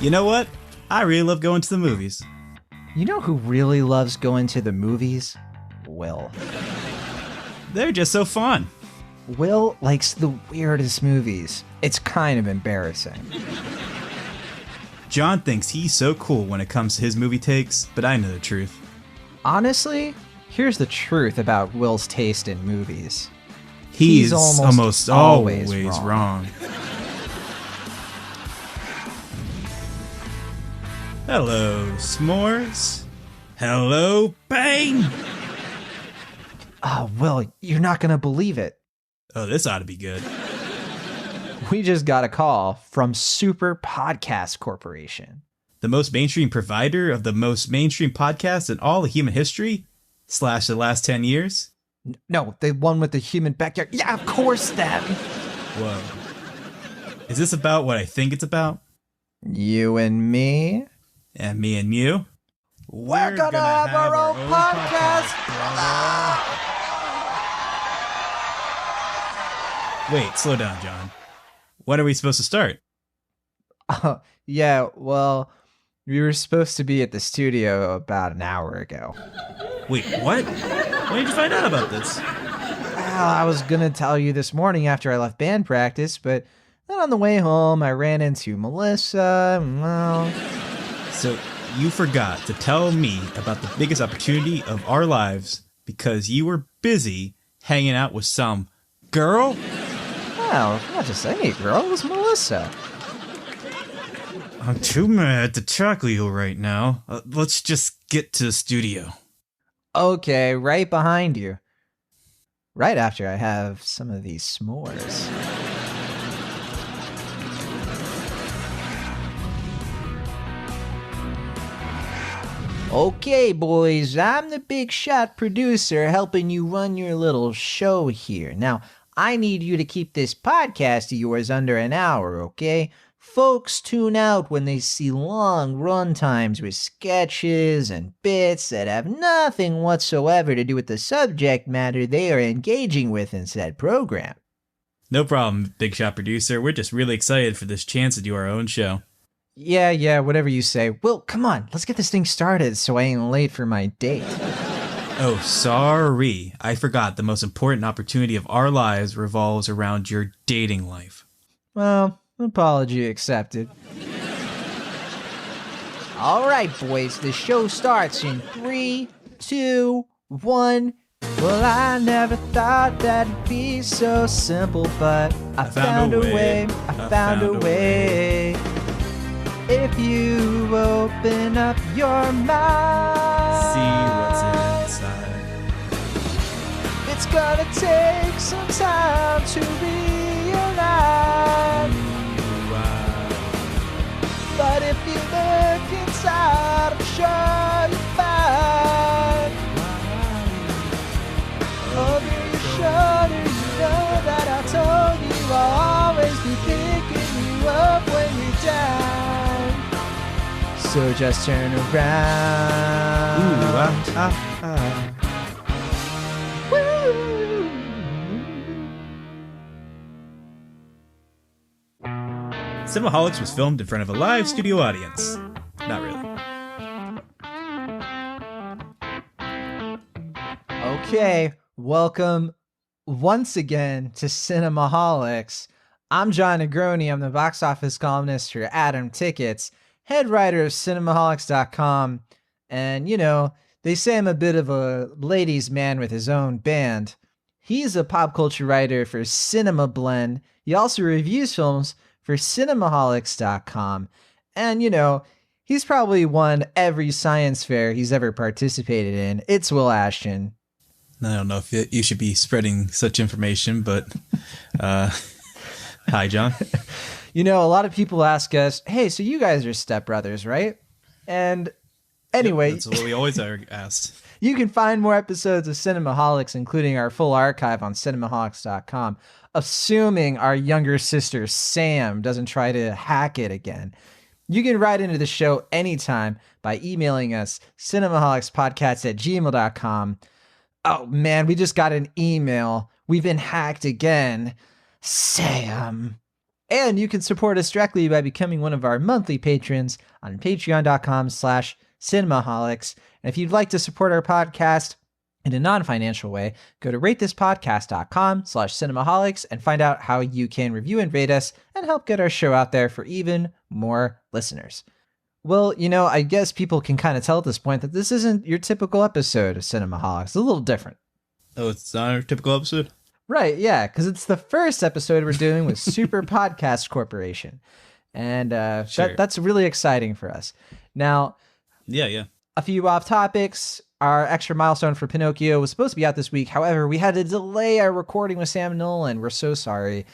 You know what? I really love going to the movies. You know who really loves going to the movies? Will. They're just so fun. Will likes the weirdest movies. It's kind of embarrassing. Jon thinks he's so cool when it comes to his movie takes, but I know the truth. Honestly, here's the truth about Will's taste in movies. He's almost always wrong. Hello, s'mores. Hello, pain. Oh, Will, you're not going to believe it. Oh, this ought to be good. We just got a call from Super Podcast Corporation. The most mainstream provider of the most mainstream podcasts in all of human history? / the last 10 years? No, the one with the human backyard. Yeah, of course, them. Whoa. Is this about what I think it's about? You and me? And me and you? We're gonna have our own podcast. Wait, slow down, Jon. When are we supposed to start? Yeah, well, we were supposed to be at the studio about an hour ago. Wait, what? When did you find out about this? Well, I was gonna tell you this morning after I left band practice, but then on the way home, I ran into Melissa. Well, so you forgot to tell me about the biggest opportunity of our lives because you were busy hanging out with some girl? well, not just any girl, it was Melissa. I'm too mad to tackle you right now. Let's just get to the studio. Okay, right behind you. Right after I have some of these s'mores. Okay, boys, I'm the big shot producer helping you run your little show here. Now, I need you to keep this podcast of yours under an hour, okay? Folks tune out when they see long run times with sketches and bits that have nothing whatsoever to do with the subject matter they are engaging with in said program. No problem, big shot producer. We're just really excited for this chance to do our own show. Yeah, whatever you say. Well, come on, let's get this thing started so I ain't late for my date. Oh, sorry. I forgot the most important opportunity of our lives revolves around your dating life. Well, apology accepted. All right, boys, the show starts in 3, 2, 1. Well, I never thought that it'd be so simple, but I found a way. I found a way. If you open up your mind, See what's inside. it's gonna take some time to realize. But if you look inside, I'm sure you'll find. Over your shoulder, you know that I told you I'll always be picking you up when you're down. So just turn around. Woo. Cinemaholics was filmed in front of a live studio audience. Not really. Okay, welcome once again to Cinemaholics. I'm John Negroni. I'm the box office columnist for Adam Tickets, head writer of Cinemaholics.com, and you know, they say I'm a bit of a ladies' man with his own band. He's a pop culture writer for Cinema Blend. He also reviews films for Cinemaholics.com, and you know, he's probably won every science fair he's ever participated in. It's Will Ashton. I don't know if you should be spreading such information, but hi, Jon. You know, a lot of people ask us, hey, so you guys are stepbrothers, right? And anyway, That's what we always are asked. you can find more episodes of Cinemaholics, including our full archive on Cinemaholics.com, assuming our younger sister Sam doesn't try to hack it again. You can write into the show anytime by emailing us, cinemaholicspodcast@gmail.com. Oh man, we just got an email. We've been hacked again. Sam. And you can support us directly by becoming one of our monthly patrons on patreon.com/cinemaholics. And if you'd like to support our podcast in a non-financial way, go to ratethispodcast.com/cinemaholics and find out how you can review and rate us and help get our show out there for even more listeners. Well, I guess people can kind of tell at this point that this isn't your typical episode of Cinemaholics. It's a little different. Oh, it's not our typical episode? Right, yeah, because it's the first episode we're doing with Super Podcast Corporation. And Sure. that's really exciting for us. Now, Yeah. a few off topics. Our extra milestone for Pinocchio was supposed to be out this week. However, we had to delay our recording with Sam Nolan. We're so sorry.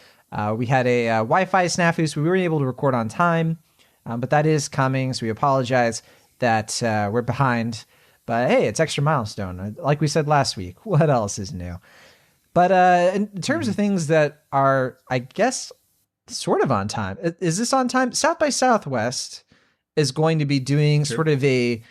We had a Wi-Fi snafu, so we weren't able to record on time. But that is coming, so we apologize that we're behind. But hey, it's extra milestone. Like we said last week, what else is new? But in terms of things that are, I guess, sort of on time. Is this on time? South by Southwest is going to be doing sort of a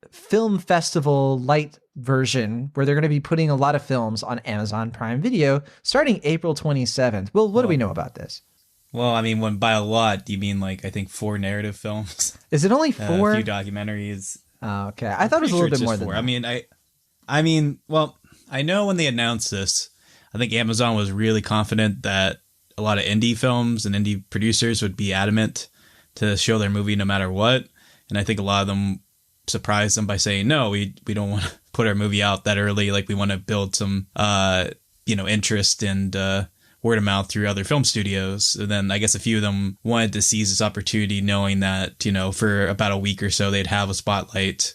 film festival light version where they're going to be putting a lot of films on Amazon Prime Video starting April 27th. Well, what do we know about this? Well, I mean, when by a lot, do you mean I think 4 narrative films? Is it only 4? A few documentaries. Oh, okay. I thought it was a little bit more than 4. that. I mean, well, I know when they announced this, I think Amazon was really confident that a lot of indie films and indie producers would be adamant to show their movie no matter what. And I think a lot of them surprised them by saying, no, we don't want to put our movie out that early. We want to build some, interest and word of mouth through other film studios. And then I guess a few of them wanted to seize this opportunity knowing that, for about a week or so, they'd have a spotlight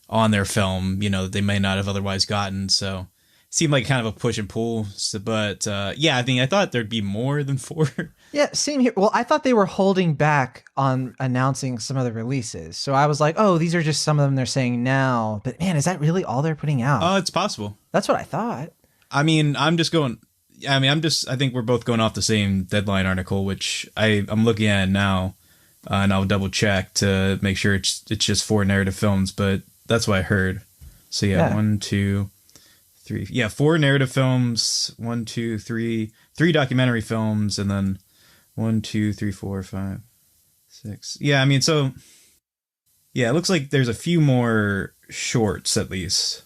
on their film, that they may not have otherwise gotten. So it seemed like kind of a push and pull. So, but yeah, I thought there'd be more than 4. Yeah, same here. Well, I thought they were holding back on announcing some of the releases. So I was like, oh, these are just some of them they're saying now. But man, is that really all they're putting out? Oh, it's possible. That's what I thought. I think we're both going off the same Deadline article, which I'm looking at now, and I'll double check to make sure it's just 4 narrative films, but that's what I heard. So yeah. 1, 2, 3. Yeah, 4 narrative films, 1, 2, 3 documentary films, and then 1, 2, 3, 4, 5, 6. Yeah, so yeah, it looks like there's a few more shorts at least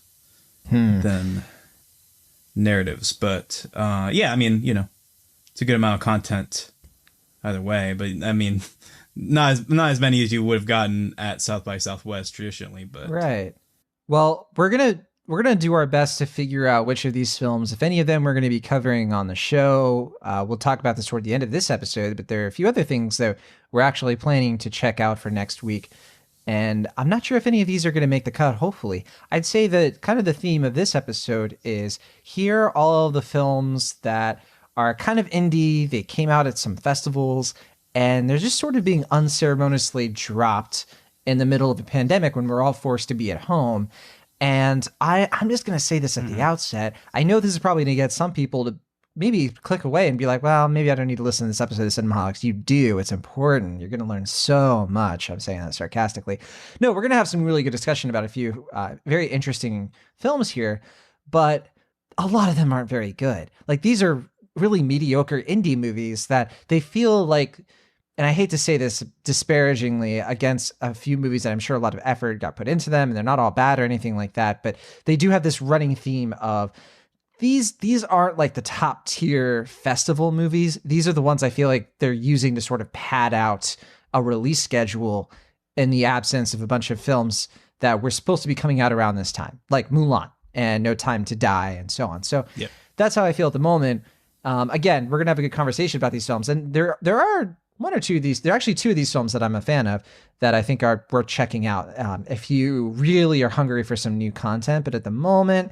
than narratives, but yeah, it's a good amount of content either way, but not as many as you would have gotten at South by Southwest traditionally, but right. Well, we're gonna do our best to figure out which of these films, if any of them, we're going to be covering on the show. We'll talk about this toward the end of this episode, but there are a few other things that we're actually planning to check out for next week. And I'm not sure if any of these are going to make the cut, hopefully. I'd say that kind of the theme of this episode is here are all of the films that are kind of indie. They came out at some festivals, and they're just sort of being unceremoniously dropped in the middle of a pandemic when we're all forced to be at home. And I'm just going to say this at the outset. I know this is probably going to get some people to maybe click away and be like, well, maybe I don't need to listen to this episode of Cinemaholics. You do. It's important. You're going to learn so much. I'm saying that sarcastically. No, we're going to have some really good discussion about a few very interesting films here, but a lot of them aren't very good. These are really mediocre indie movies that they feel like, and I hate to say this disparagingly against a few movies that I'm sure a lot of effort got put into them, and they're not all bad or anything like that, but they do have this running theme of these aren't the top tier festival movies. These are the ones I feel like they're using to sort of pad out a release schedule in the absence of a bunch of films that were supposed to be coming out around this time, like Mulan and No Time to Die and so on. So That's how I feel at the moment. Again, we're going to have a good conversation about these films. And there are one or two of these, there are actually 2 of these films that I'm a fan of that I think are worth checking out if you really are hungry for some new content. But at the moment,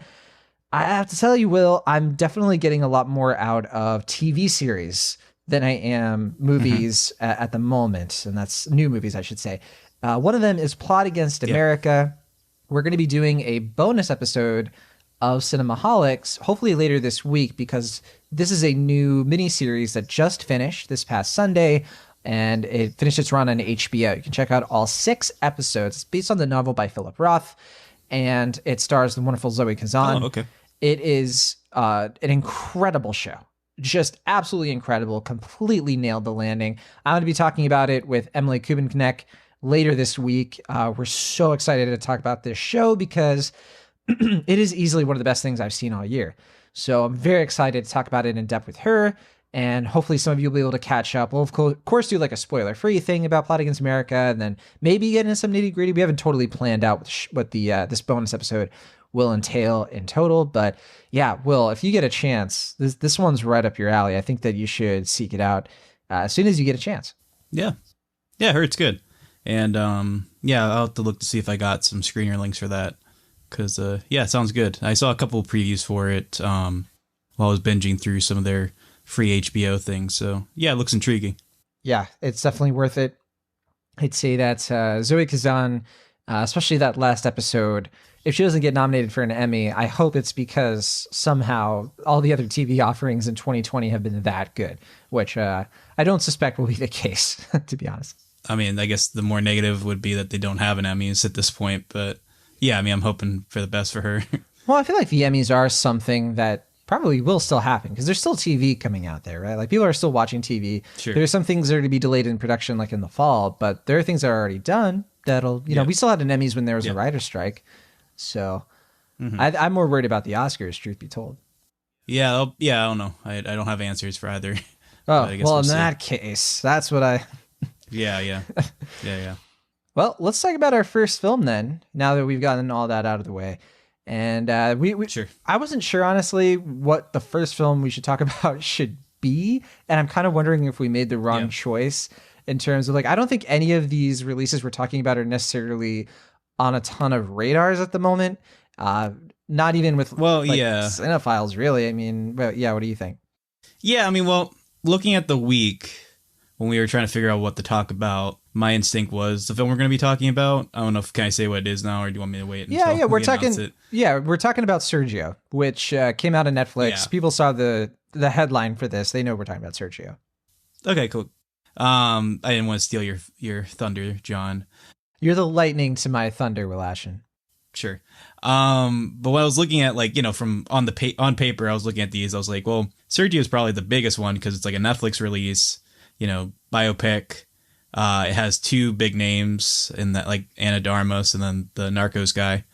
I have to tell you, Will, I'm definitely getting a lot more out of TV series than I am movies at the moment. And that's new movies, I should say. One of them is Plot Against America. We're going to be doing a bonus episode of Cinemaholics, hopefully later this week, because this is a new miniseries that just finished this past Sunday, and it finished its run on HBO. You can check out all 6 episodes. It's based on the novel by Philip Roth, and it stars the wonderful Zoe Kazan. Oh, okay. It is an incredible show. just absolutely incredible, completely nailed the landing. I'm going to be talking about it with Emily Kubenknecht later this week. We're so excited to talk about this show because it is easily one of the best things I've seen all year. So I'm very excited to talk about it in depth with her. And hopefully some of you will be able to catch up. We'll, of course, do like a spoiler-free thing about Plot Against America, and then maybe get into some nitty-gritty. We haven't totally planned out what the this bonus episode will entail in total. But yeah, Will, if you get a chance, this one's right up your alley. I think that you should seek it out as soon as you get a chance. Yeah. Yeah, I heard it's good. And yeah, I'll have to look to see if I got some screener links for that. Because, yeah, it sounds good. I saw a couple of previews for it while I was binging through some of their free HBO things. So, yeah, it looks intriguing. Yeah, it's definitely worth it. I'd say that Zoe Kazan, especially that last episode, if she doesn't get nominated for an Emmy, I hope it's because somehow all the other TV offerings in 2020 have been that good, which I don't suspect will be the case, to be honest. I mean, I guess the more negative would be that they don't have an Emmys at this point, but yeah, I mean, I'm hoping for the best for her. Well, I feel like the Emmys are something that probably will still happen because there's still TV coming out there, right? Like people are still watching TV. Sure. There's some things that are to be delayed in production like in the fall, but there are things that are already done that'll, you know, we still had an Emmys when there was a writer's strike. So I'm more worried about the Oscars, truth be told. Yeah, yeah, I don't know. I don't have answers for either. Oh, well, in that case, that's what I... Yeah. Well, let's talk about our first film then, now that we've gotten all that out of the way. And sure. I wasn't sure, honestly, what the first film we should talk about should be. And I'm kind of wondering if we made the wrong choice in terms of, like, I don't think any of these releases we're talking about are necessarily on a ton of radars at the moment. Not even with cinephiles, really. I mean, but yeah, what do you think? Yeah, I mean, well, looking at the week when we were trying to figure out what to talk about, my instinct was the film we're going to be talking about. I don't know if can I say what it is now, or do you want me to wait until we're talking. Yeah, we're talking about Sergio, which came out on Netflix. Yeah. People saw the headline for this. They know we're talking about Sergio. Okay, cool. I didn't want to steal your thunder, John. You're the lightning to my thunder, Will Ashen. Sure. But when I was looking at, like, you know, from on paper, I was looking at these. I was like, well, Sergio is probably the biggest one because it's like a Netflix release, you know, biopic. It has two big names in that, like Ana de Armas and then the Narcos guy.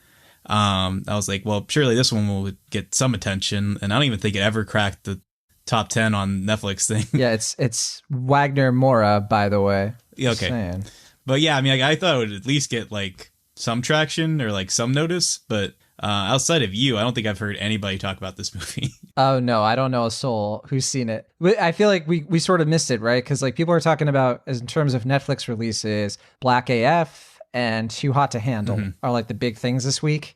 I was like, well, surely this one will get some attention, and I don't even think it ever cracked the top 10 on Netflix thing. Yeah, it's Wagner Moura, by the way. Yeah, okay. But yeah, I mean, I thought it would at least get like some traction or like some notice, but outside of you, I don't think I've heard anybody talk about this movie. Oh no, I don't know a soul who's seen it. I feel like we sort of missed it, right? Because like people are talking about, as in terms of Netflix releases, Black AF and Too Hot to Handle are like the big things this week.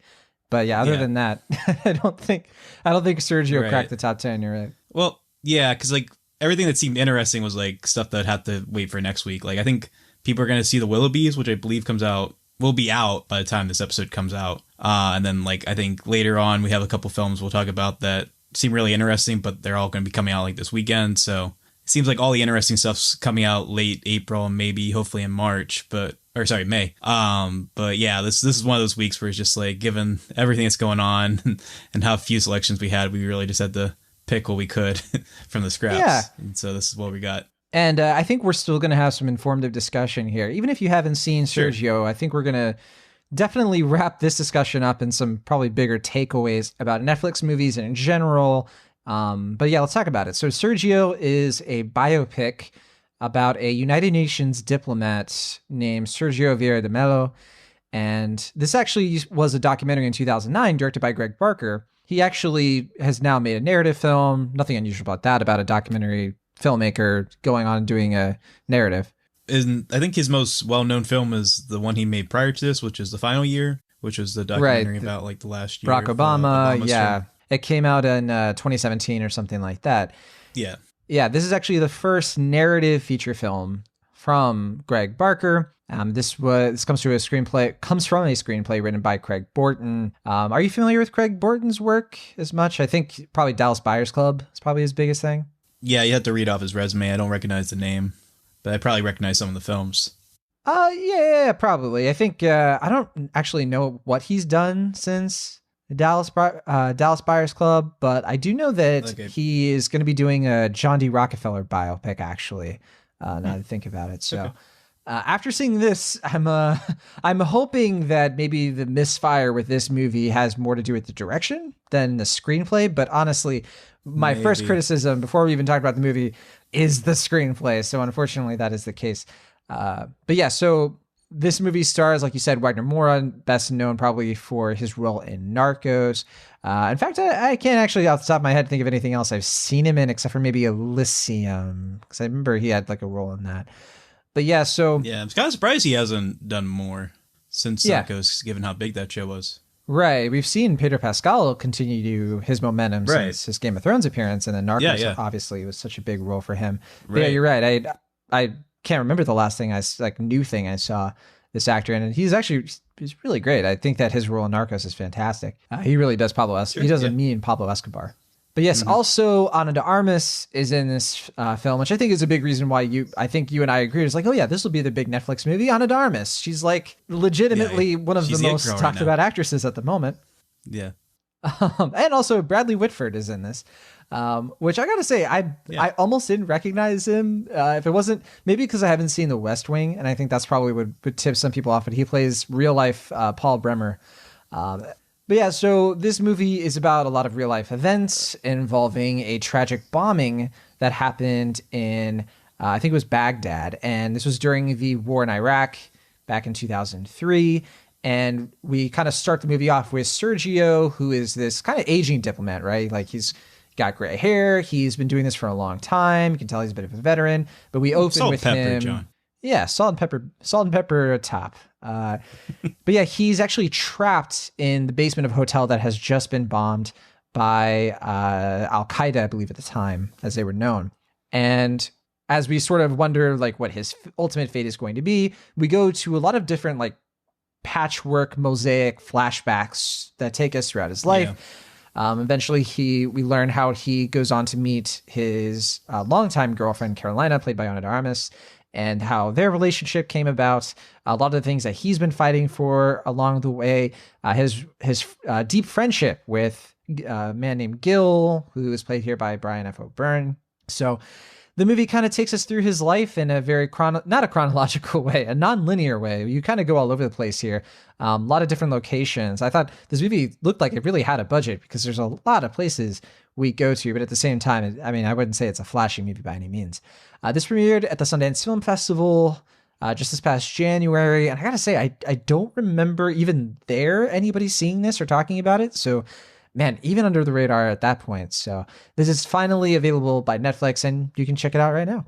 But yeah, other than that, I don't think Sergio cracked the top 10. You're right. Well, yeah, because like everything that seemed interesting was like stuff that had to wait for next week. Like I think people are going to see The Willoughbys, which I believe will be out by the time this episode comes out. And then like I think later on we have a couple films we'll talk about that seem really interesting, but they're all going to be coming out like this weekend. So it seems like all the interesting stuff's coming out late April and maybe hopefully in March, May. But yeah, this is one of those weeks where it's just like, given everything that's going on and how few selections we had, we really just had to pick what we could from the scraps. Yeah. And so this is what we got. And I think we're still going to have some informative discussion here. Even if you haven't seen Sergio, I think we're going to definitely wrap this discussion up in some probably bigger takeaways about Netflix movies and in general. But yeah, let's talk about it. So Sergio is a biopic about a United Nations diplomat named Sergio Vieira de Mello. And this actually was a documentary in 2009 directed by Greg Barker. He actually has now made a narrative film. Nothing unusual about that, about a documentary filmmaker going on and doing a narrative. And I think his most well-known film is the one he made prior to this, which is The Final Year, which was the documentary about like the last year. Barack Obama, Film. It came out in 2017 or something like that. Yeah. Yeah, this is actually the first narrative feature film from Greg Barker. This comes from a screenplay written by Craig Borton. Are you familiar with Craig Borton's work as much? I think probably Dallas Buyers Club is probably his biggest thing. Yeah, you have to read off his resume. I don't recognize the name, but I probably recognize some of the films. Yeah, probably. I think I don't actually know what he's done since Dallas Buyers Club, but I do know that he is going to be doing a John D. Rockefeller biopic, actually, now that I think about it. So after seeing this, I'm hoping that maybe the misfire with this movie has more to do with the direction than the screenplay. But honestly, my first criticism before we even talked about the movie is the screenplay. So unfortunately, that is the case. But yeah, so this movie stars, like you said, Wagner Moura, best known probably for his role in Narcos. In fact, I can't actually off the top of my head think of anything else I've seen him in except for maybe Elysium, because I remember he had like a role in that. But yeah, so... Yeah, I'm kind of surprised he hasn't done more since Narcos, given how big that show was. Right. We've seen Pedro Pascal continue his momentum since his Game of Thrones appearance, and then Narcos obviously was such a big role for him. But yeah, you're right. I can't remember the last thing new thing I saw this actor in, and he's really great. I think that his role in Narcos is fantastic. He really does Pablo Escobar. He does a mean Pablo Escobar. But yes, also Ana de Armas is in this film, which I think is a big reason why I think you and I agree. It's like, oh yeah, this will be the big Netflix movie. Ana de Armas. She's like legitimately one of the most talked about actresses at the moment. Yeah. And also Bradley Whitford is in this, which I gotta say, I almost didn't recognize him. If it wasn't maybe because I haven't seen The West Wing, and I think that's probably would tip some people off. But he plays real life Paul Bremer. But yeah, so this movie is about a lot of real life events involving a tragic bombing that happened in, I think it was Baghdad. And this was during the war in Iraq back in 2003. And we kind of start the movie off with Sergio, who is this kind of aging diplomat, right? Like he's got gray hair. He's been doing this for a long time. You can tell he's a bit of a veteran. But we open with him. John. Yeah, salt and pepper top. But yeah, he's actually trapped in the basement of a hotel that has just been bombed by Al-Qaeda, I believe at the time, as they were known. And as we sort of wonder like what his ultimate fate is going to be, we go to a lot of different like patchwork mosaic flashbacks that take us throughout his life. Yeah. Eventually we learn how he goes on to meet his longtime girlfriend, Carolina, played by Ana de Armas, and how their relationship came about, a lot of the things that he's been fighting for along the way, his deep friendship with a man named Gil, who is played here by Brian F. O'Byrne. So the movie kind of takes us through his life in a very not a chronological way, a non-linear way. You kind of go all over the place here. A lot of different locations. I thought this movie looked like it really had a budget because there's a lot of places we go to, but at the same time, I mean, I wouldn't say it's a flashy movie by any means. This premiered at the Sundance Film Festival just this past January, and I gotta say, I don't remember even anybody seeing this or talking about it. So, man, even under the radar at that point. So this is finally available by Netflix, and you can check it out right now.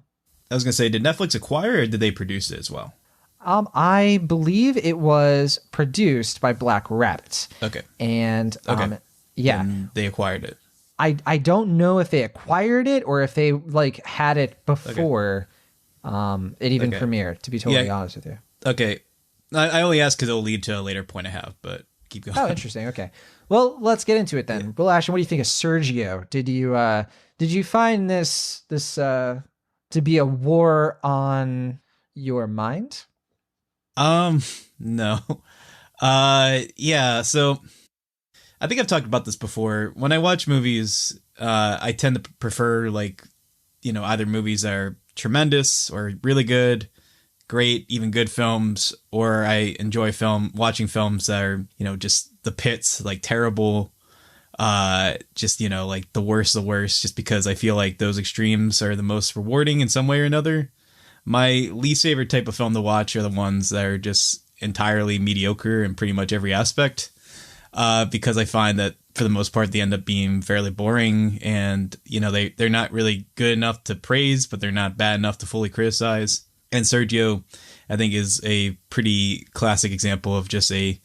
I was gonna say, did Netflix acquire or did they produce it as well? I believe it was produced by Black Rabbit. Okay. And yeah, and they acquired it. I don't know if they acquired it or if they like had it before it even premiered, to be totally honest with you. Okay. I only ask because it'll lead to a later point I have, but keep going. Oh, interesting. Okay. Well, let's get into it then. Yeah. Will Ashton, what do you think of Sergio? Did you find this to be a war on your mind? No. Yeah, so I think I've talked about this before. When I watch movies, I tend to prefer either movies that are tremendous or really good, great, even good films, or I enjoy watching films that are, just the pits, like terrible, just, like the worst of the worst, just because I feel like those extremes are the most rewarding in some way or another. My least favorite type of film to watch are the ones that are just entirely mediocre in pretty much every aspect. Because I find that for the most part, they end up being fairly boring and, they're not really good enough to praise, but they're not bad enough to fully criticize. And Sergio, I think, is a pretty classic example of just a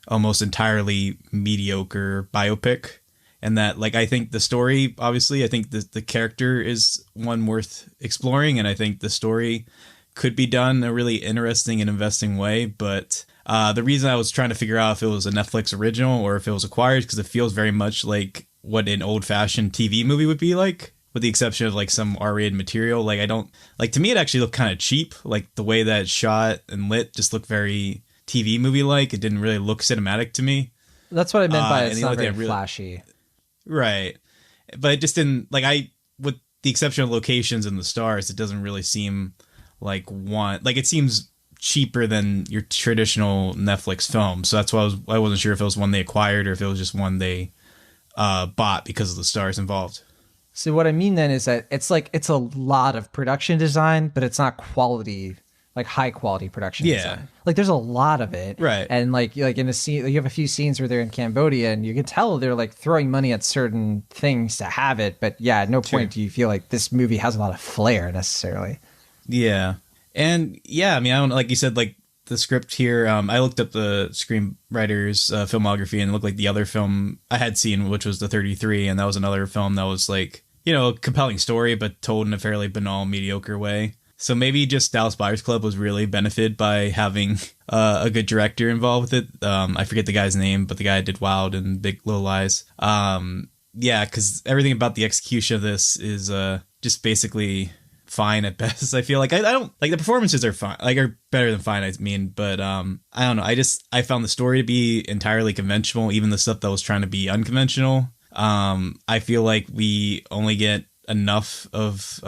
almost entirely mediocre biopic. And that, I think the story, obviously, I think the character is one worth exploring. And I think the story could be done in a really interesting and investing way. But the reason I was trying to figure out if it was a Netflix original or if it was acquired, because it feels very much like what an old-fashioned TV movie would be like, with the exception of some R-rated material. To me, it actually looked kind of cheap. The way that it's shot and lit just looked very TV movie-like. It didn't really look cinematic to me. That's what I meant by and it's the not only very thing I really, flashy. right. But it just didn't, like, with the exception of locations and the stars, it doesn't really seem like it seems cheaper than your traditional Netflix film. So that's why I wasn't sure if it was one they acquired or if it was just one they bought because of the stars involved. So what I mean then is that it's a lot of production design, but it's not quality, like high quality production design. Like there's a lot of it. Right. And like in a scene, you have a few scenes where they're in Cambodia and you can tell they're like throwing money at certain things to have it. But yeah, at no point do you feel like this movie has a lot of flair necessarily. Yeah. And yeah, I mean, I don't, like you said, like the script here, I looked up the screenwriter's filmography and it looked like the other film I had seen, which was The 33. And that was another film that was like, you know, a compelling story, but told in a fairly banal, mediocre way. So maybe just Dallas Buyers Club was really benefited by having a good director involved with it. I forget the guy's name, but the guy did Wild and Big Little Lies. Yeah, because everything about the execution of this is just basically fine at best. I feel like I don't like the performances are fine, like are better than fine. I mean, but I don't know. I found the story to be entirely conventional, even the stuff that was trying to be unconventional. I feel like we only get enough of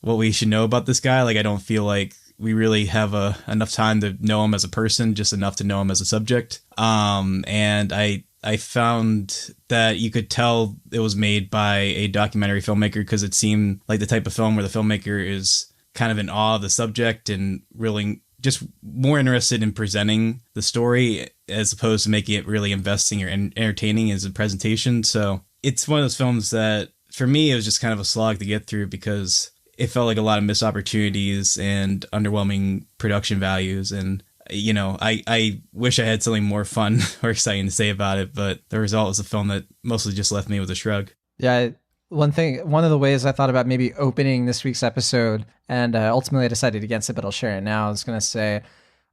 what we should know about this guy. Like, I don't feel like we really have enough time to know him as a person, just enough to know him as a subject. And I found that you could tell it was made by a documentary filmmaker because it seemed like the type of film where the filmmaker is kind of in awe of the subject and really just more interested in presenting the story as opposed to making it really investing or entertaining as a presentation. So it's one of those films that for me, it was just kind of a slog to get through because it felt like a lot of missed opportunities and underwhelming production values. And, you know, I wish I had something more fun or exciting to say about it, but the result was a film that mostly just left me with a shrug. Yeah. One of the ways I thought about maybe opening this week's episode, and ultimately I decided against it, but I'll share it now, I was going to say,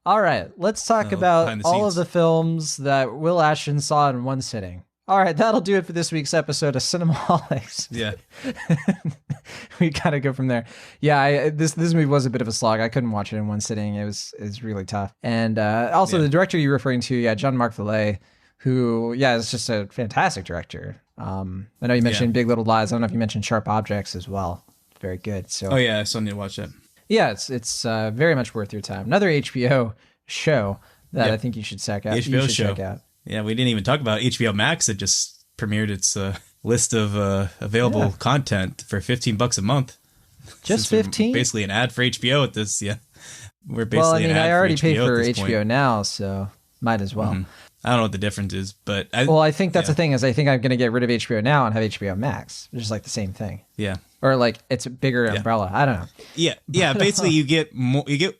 all right, let's talk about all of the films that Will Ashton saw in one sitting. All right, that'll do it for this week's episode of Cinemaholics. Yeah. We gotta go from there. Yeah, this movie was a bit of a slog. I couldn't watch it in one sitting. It was really tough. And also the director you're referring to, Jean-Marc Vallée, who, is just a fantastic director. I know you mentioned Big Little Lies. I don't know if you mentioned Sharp Objects as well. Very good. So. Oh yeah, I still need to watch that. Yeah, it's very much worth your time. Another HBO show that I think you should check out. HBO show. Check out. Yeah, we didn't even talk about HBO Max. It just premiered its list of available content for $15 a month. Just 15? Basically an ad for HBO at this. Yeah, we're basically. I already pay for HBO now, so might as well. Mm-hmm. I don't know what the difference is, but I think that's the thing is I think I'm going to get rid of HBO now and have HBO Max, which is like the same thing. Yeah. Or like it's a bigger umbrella. I don't know. Yeah. Yeah. Basically, you get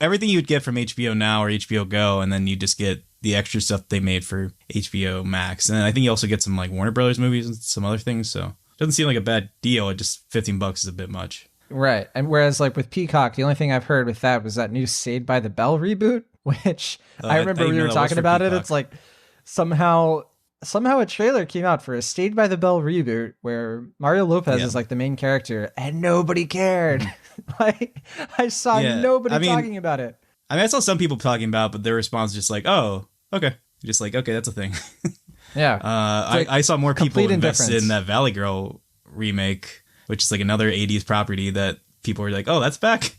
everything you would get from HBO Now or HBO Go, and then you just get the extra stuff they made for HBO Max. And I think you also get some like Warner Brothers movies and some other things. So it doesn't seem like a bad deal. It just $15 is a bit much. Right. And whereas like with Peacock, the only thing I've heard with that was that new Saved by the Bell reboot, which I remember we were talking about it. It's like somehow a trailer came out for a Saved by the Bell reboot where Mario Lopez is like the main character and nobody cared. Like I saw nobody talking about it. I mean, I saw some people talking about it, but their response was just like, oh, okay. Just like, okay, that's a thing. Yeah. I saw more people invested in that Valley Girl remake, which is like another 80s property that people were like, oh, that's back.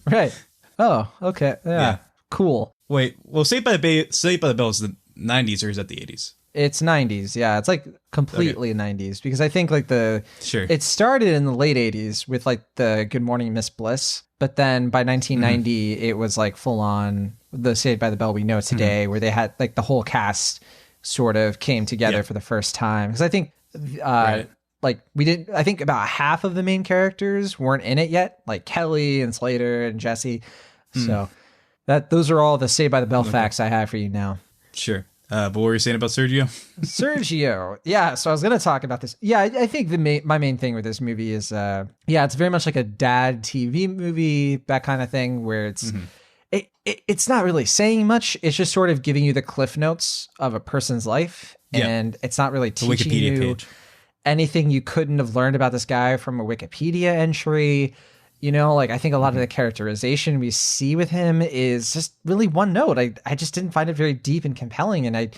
Right. Oh, okay. Yeah. Cool. Wait, well, Saved by the Bell is the 90s or is that the 80s? It's 90s. Yeah. It's like completely 90s because I think like it started in the late 80s with like the Good Morning Miss Bliss. But then by 1990, it was like full on the Saved by the Bell we know today, where they had like the whole cast sort of came together for the first time. Because I think I think about half of the main characters weren't in it yet, like Kelly and Slater and Jesse. So those are all the Saved by the Bell facts I have for you now. Sure. But what were you saying about Sergio? Sergio. Yeah. So I was going to talk about this. Yeah. I think my main thing with this movie is, it's very much like a dad TV movie, that kind of thing where it's, it's not really saying much. It's just sort of giving you the cliff notes of a person's life. And it's not really teaching you anything you couldn't have learned about this guy from a Wikipedia entry. You know, like I think a lot of the characterization we see with him is just really one note. I just didn't find it very deep and compelling. And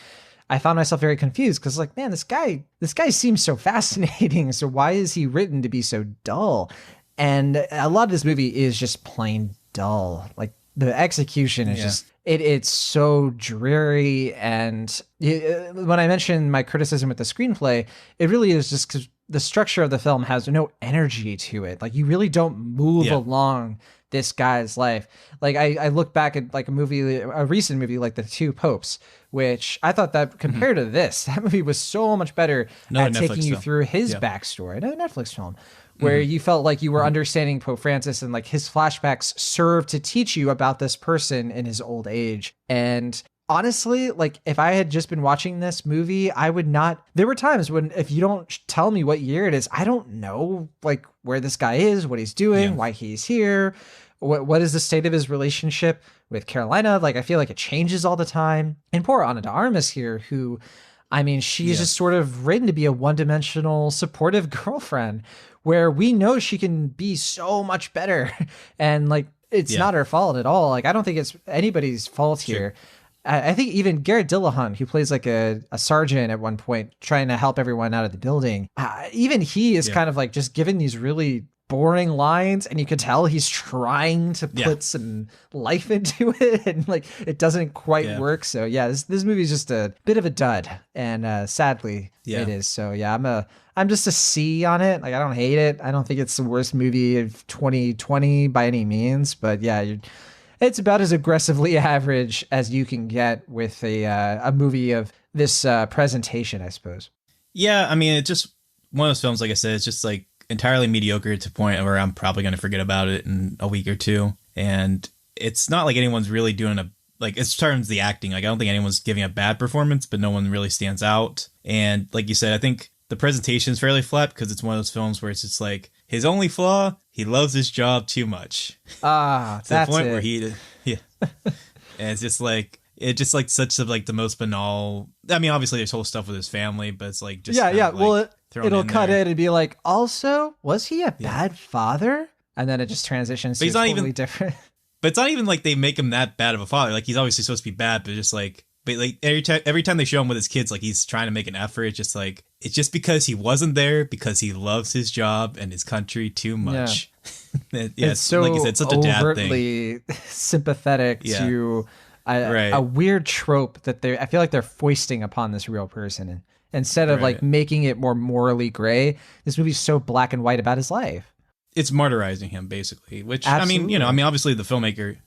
I found myself very confused because like, man, this guy seems so fascinating. So why is he written to be so dull? And a lot of this movie is just plain dull. Like the execution is just, it's so dreary. And when I mentioned my criticism with the screenplay, it really is just because the structure of the film has no energy to it. Like you really don't move along this guy's life. Like I look back at like a recent movie like The Two Popes, which I thought that compared to this, that movie was so much better at taking you through his backstory. Another Netflix film where you felt like you were understanding Pope Francis and like his flashbacks served to teach you about this person in his old age. And honestly, like if I had just been watching this movie, I would not. There were times when if you don't tell me what year it is, I don't know like where this guy is, what he's doing, why he's here, what is the state of his relationship with Carolina. Like I feel like it changes all the time. And poor Ana de Armas here, who, I mean, she's just sort of written to be a one-dimensional supportive girlfriend where we know she can be so much better. And like, it's not her fault at all. Like, I don't think it's anybody's fault here. I think even Garrett Dillahunt, who plays like a sergeant at one point, trying to help everyone out of the building, even he is kind of like just giving these really boring lines, and you can tell he's trying to put some life into it, and like it doesn't quite work. So this movie is just a bit of a dud, and sadly it is. So I'm just a C on it. Like I don't hate it. I don't think it's the worst movie of 2020 by any means, but it's about as aggressively average as you can get with a movie of this presentation, I suppose. Yeah, I mean, it's just one of those films, like I said, it's just like entirely mediocre to the point where I'm probably going to forget about it in a week or two. And it's not like anyone's really doing like, as terms of the acting, like I don't think anyone's giving a bad performance, but no one really stands out. And like you said, I think the presentation is fairly flat because it's one of those films where it's just like his only flaw, he loves his job too much. That's the point it. Where and it's just like such like the most banal. I mean, obviously there's whole stuff with his family, but it's like just well, it'll cut in and be like, also, was he a bad father? And then it just transitions to totally different. But it's not even like they make him that bad of a father. Like he's obviously supposed to be bad, but just like, but like every time they show him with his kids, like he's trying to make an effort. It's just like, it's just because he wasn't there because he loves his job and his country too much. It's so like you said, such a dad thing. Sympathetic to a weird trope that I feel like they're foisting upon this real person. And instead of like making it more morally gray, this movie's so black and white about his life. It's martyrizing him basically, which Absolutely. I mean, obviously the filmmaker,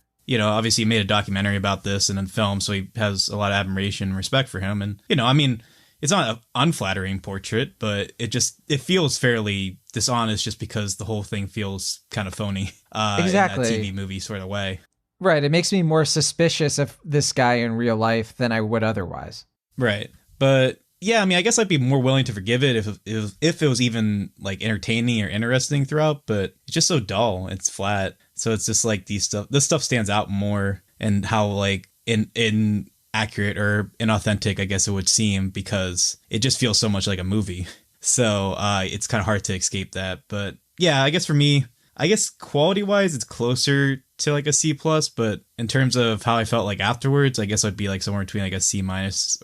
obviously he made a documentary about this and then film, so he has a lot of admiration and respect for him. And, I mean, it's not an unflattering portrait, but it feels fairly dishonest just because the whole thing feels kind of phony. Exactly. In that TV movie sort of way. Right. It makes me more suspicious of this guy in real life than I would otherwise. Right. But yeah, I mean, I guess I'd be more willing to forgive it if it was even like entertaining or interesting throughout, but it's just so dull. It's flat. So it's just like this stuff stands out more, and how like inaccurate or inauthentic, I guess it would seem, because it just feels so much like a movie. So it's kind of hard to escape that. But yeah, I guess for me, quality wise, it's closer to like a C+, but in terms of how I felt like afterwards, I guess I'd be like somewhere between like a C-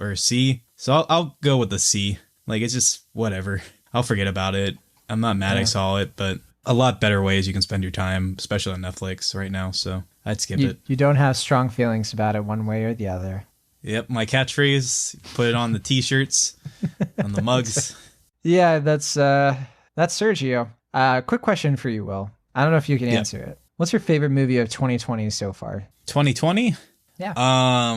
or a C. So I'll go with the C. Like, it's just whatever. I'll forget about it. I'm not mad I saw it, but a lot better ways you can spend your time, especially on Netflix right now. So I'd skip it. You don't have strong feelings about it one way or the other. Yep. My catchphrase, put it on the t-shirts, on the mugs. Yeah, that's Sergio. Quick question for you, Will. I don't know if you can answer it. What's your favorite movie of 2020 so far? 2020? Yeah.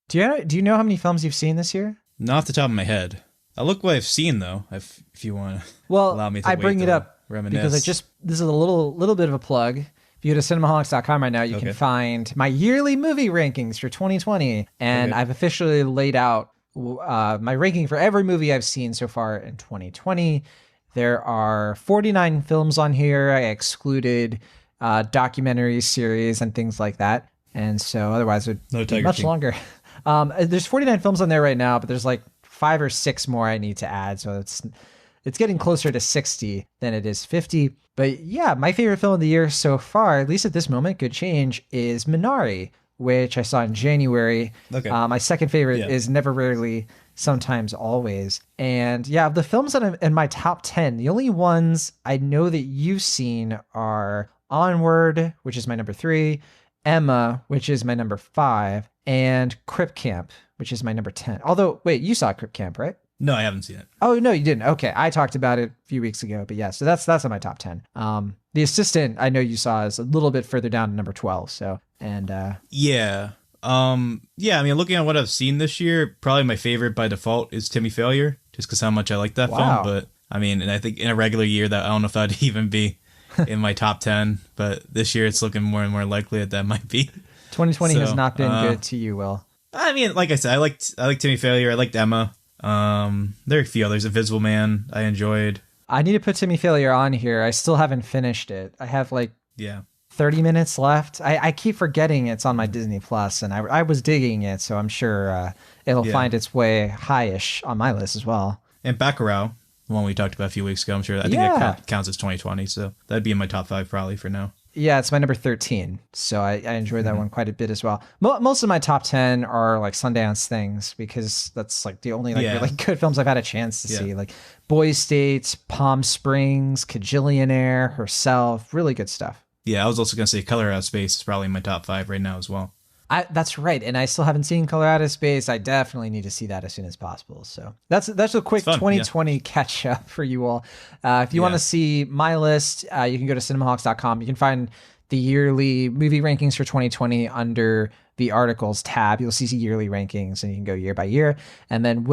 Do you know how many films you've seen this year? Not off the top of my head. I'll look what I've seen though, if you want to allow me to I bring it up reminisce. Because this is a little bit of a plug. If you go to cinemaholics.com right now, you can find my yearly movie rankings for 2020. And I've officially laid out my ranking for every movie I've seen so far in 2020. There are 49 films on here. I excluded documentary series and things like that. And so otherwise it would be much longer. There's 49 films on there right now, but there's like 5 or 6 more I need to add. So it's getting closer to 60 than it is 50. But yeah, my favorite film of the year so far, at least at this moment, could change, is Minari, which I saw in January. Okay. My second favorite is Never, Rarely, Sometimes, Always. And yeah, of the films that are in my top 10, the only ones I know that you've seen are Onward, which is my number 3, Emma, which is my number 5, and Crip Camp, which is my number 10. Although, wait, you saw Crip Camp, right? No, I haven't seen it. Oh, no, you didn't. Okay, I talked about it a few weeks ago, but yeah, so that's on my top 10. The Assistant, I know you saw, is a little bit further down to number 12, so, and... Yeah. I mean, looking at what I've seen this year, probably my favorite by default is Timmy Failure, just because how much I like that film, but, I mean, and I think in a regular year, that I don't know if that'd even be in my top 10, but this year it's looking more and more likely that might be. 2020 has not been good to you, Will. I mean, like I said, I liked Timmy Failure. I liked Emma. There are a few others. Invisible Man, I enjoyed. I need to put Timmy Failure on here. I still haven't finished it. I have 30 minutes left. I keep forgetting it's on my Disney Plus, and I was digging it, so I'm sure it'll find its way high-ish on my list as well. And Baccarat, the one we talked about a few weeks ago, I'm sure. I think that counts as 2020, so that'd be in my top 5 probably for now. Yeah, it's my number 13, so I enjoyed that one quite a bit as well. Most of my top 10 are like Sundance things, because that's like the only really good films I've had a chance to see. Like Boys State, Palm Springs, Kajillionaire, Herself, really good stuff. Yeah, I was also going to say Color Out of Space is probably in my top 5 right now as well. That's right, and I still haven't seen Color Out of Space. I definitely need to see that as soon as possible. So that's a quick 2020 catch up for you all. If you want to see my list, you can go to cinemaholics.com. You can find the yearly movie rankings for 2020 under the articles tab. You'll see yearly rankings, and you can go year by year. And then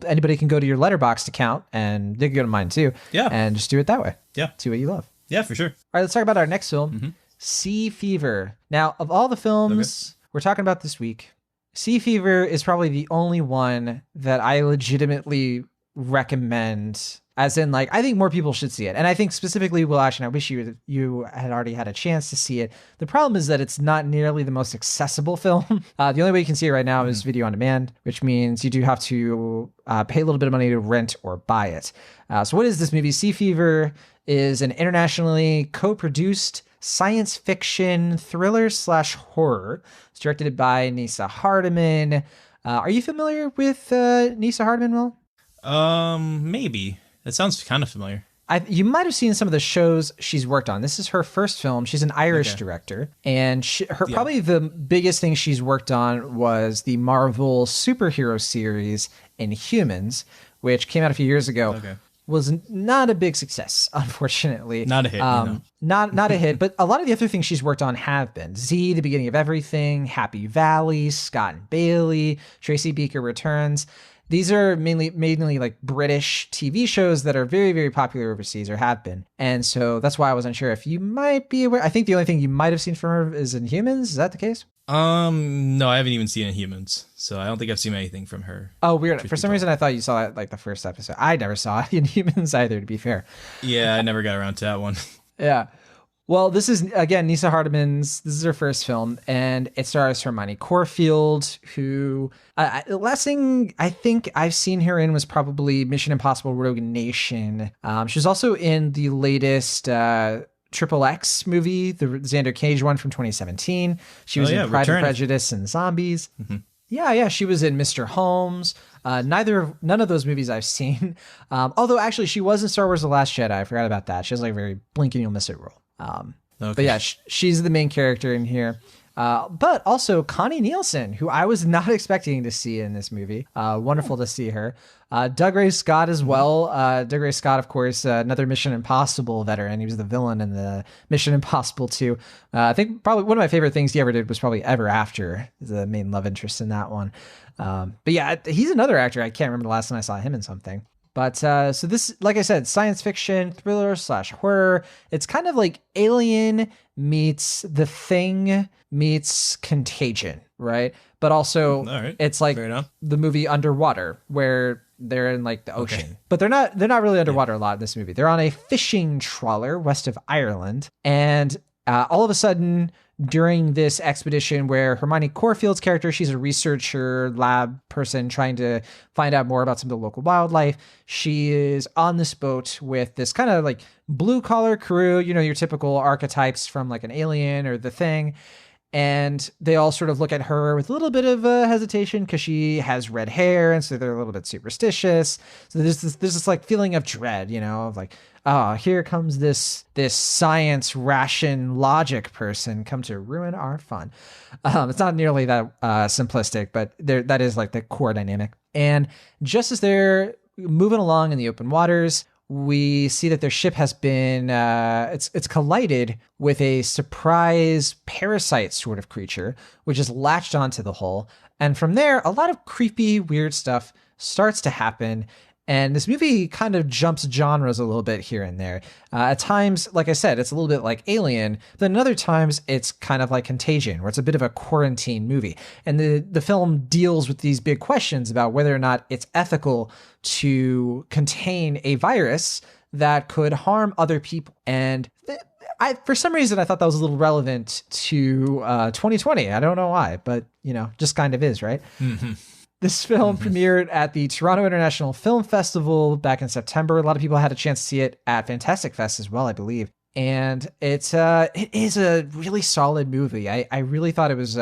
anybody can go to your Letterboxd account, and they can go to mine too. Yeah, and just do it that way. Yeah, see what you love. Yeah, for sure. All right, let's talk about our next film, Sea Fever. Now, of all the films we're talking about this week, Sea Fever is probably the only one that I legitimately recommend, as in, like, I think more people should see it. And I think specifically, Will Ashton, I wish you had already had a chance to see it. The problem is that it's not nearly the most accessible film. The only way you can see it right now is video on demand, which means you do have to pay a little bit of money to rent or buy it. So what is this movie? Sea Fever is an internationally co-produced science fiction thriller / horror. It's directed by Neasa Hardiman. Are you familiar with Neasa Hardiman, Will? Maybe. That sounds kind of familiar. You might have seen some of the shows she's worked on. This is her first film. She's an Irish director, and probably the biggest thing she's worked on was the Marvel superhero series Inhumans, which came out a few years ago. Was not a big success, unfortunately. Not a hit. Not a hit, but a lot of the other things she's worked on have been. Z, The Beginning of Everything, Happy Valley, Scott and Bailey, Tracy Beaker Returns. These are mainly like British TV shows that are very, very popular overseas, or have been. And so that's why I wasn't sure if you might be aware. I think the only thing you might have seen from her is Inhumans. Is that the case? No, I haven't even seen Inhumans, so I don't think I've seen anything from her. Oh, weird. For some reason, I thought you saw it like the first episode. I never saw Inhumans either, to be fair. Yeah, I never got around to that one. Yeah. Well, this is, again, Neasa Hardiman's, this is her first film, and it stars Hermione Corfield, who, the last thing I think I've seen her in was probably Mission Impossible Rogue Nation. She was also in the latest Triple X movie, the Xander Cage one from 2017. She was in Pride and Prejudice and Zombies. Yeah, she was in Mr. Holmes. None of those movies I've seen. Although, actually, she was in Star Wars The Last Jedi. I forgot about that. She has like a very blink and you'll miss it role. But yeah, she's the main character in here. But also Connie Nielsen, who I was not expecting to see in this movie. Wonderful to see her. Doug Ray Scott as well. Doug Ray Scott, of course, another Mission Impossible veteran. He was the villain in the Mission Impossible 2. I think probably one of my favorite things he ever did was probably Ever After, the main love interest in that one. But yeah, he's another actor. I can't remember the last time I saw him in something. But so this, like I said, science fiction, thriller / horror. It's kind of like Alien meets The Thing meets Contagion, right? But also it's like the movie Underwater, where they're in like the ocean. But they're not really underwater a lot in this movie. They're on a fishing trawler west of Ireland. And all of a sudden, during this expedition where Hermione Corfield's character, she's a researcher, lab person trying to find out more about some of the local wildlife. She is on this boat with this kind of like blue collar crew, you know, your typical archetypes from like an Alien or The Thing. And they all sort of look at her with a little bit of hesitation because she has red hair, and so they're a little bit superstitious. So there's this like feeling of dread, of like, oh, here comes this science ration logic person come to ruin our fun. It's not nearly that simplistic, but that is like the core dynamic. And just as they're moving along in the open waters, we see that their ship has been it's collided with a surprise parasite sort of creature, which is latched onto the hull. And from there, a lot of creepy, weird stuff starts to happen. And this movie kind of jumps genres a little bit here and there. At times, like I said, it's a little bit like Alien. Then other times, it's kind of like Contagion, where it's a bit of a quarantine movie. And the film deals with these big questions about whether or not it's ethical to contain a virus that could harm other people. And for some reason, I thought that was a little relevant to 2020. I don't know why, but, just kind of is, right? Mm-hmm. This film premiered at the Toronto International Film Festival back in September. A lot of people had a chance to see it at Fantastic Fest as well, I believe. And it is a really solid movie. I really thought it was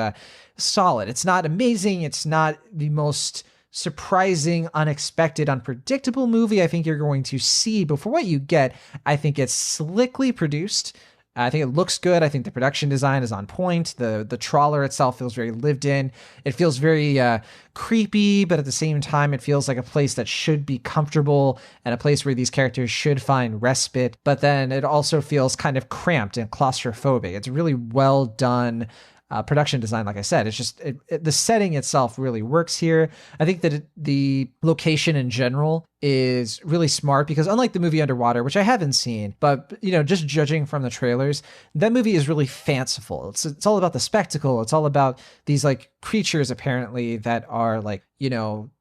solid. It's not amazing. It's not the most surprising, unexpected, unpredictable movie I think you're going to see. But for what you get, I think it's slickly produced. I think it looks good. I think the production design is on point. The trawler itself feels very lived in. It feels very creepy, but at the same time, it feels like a place that should be comfortable and a place where these characters should find respite. But then it also feels kind of cramped and claustrophobic. It's really well done production design. Like I said, it's just the setting itself really works here. I think that the location in general is really smart because unlike the movie Underwater, which I haven't seen, but just judging from the trailers, that movie is really fanciful. It's all about the spectacle. It's all about these like creatures apparently that are like,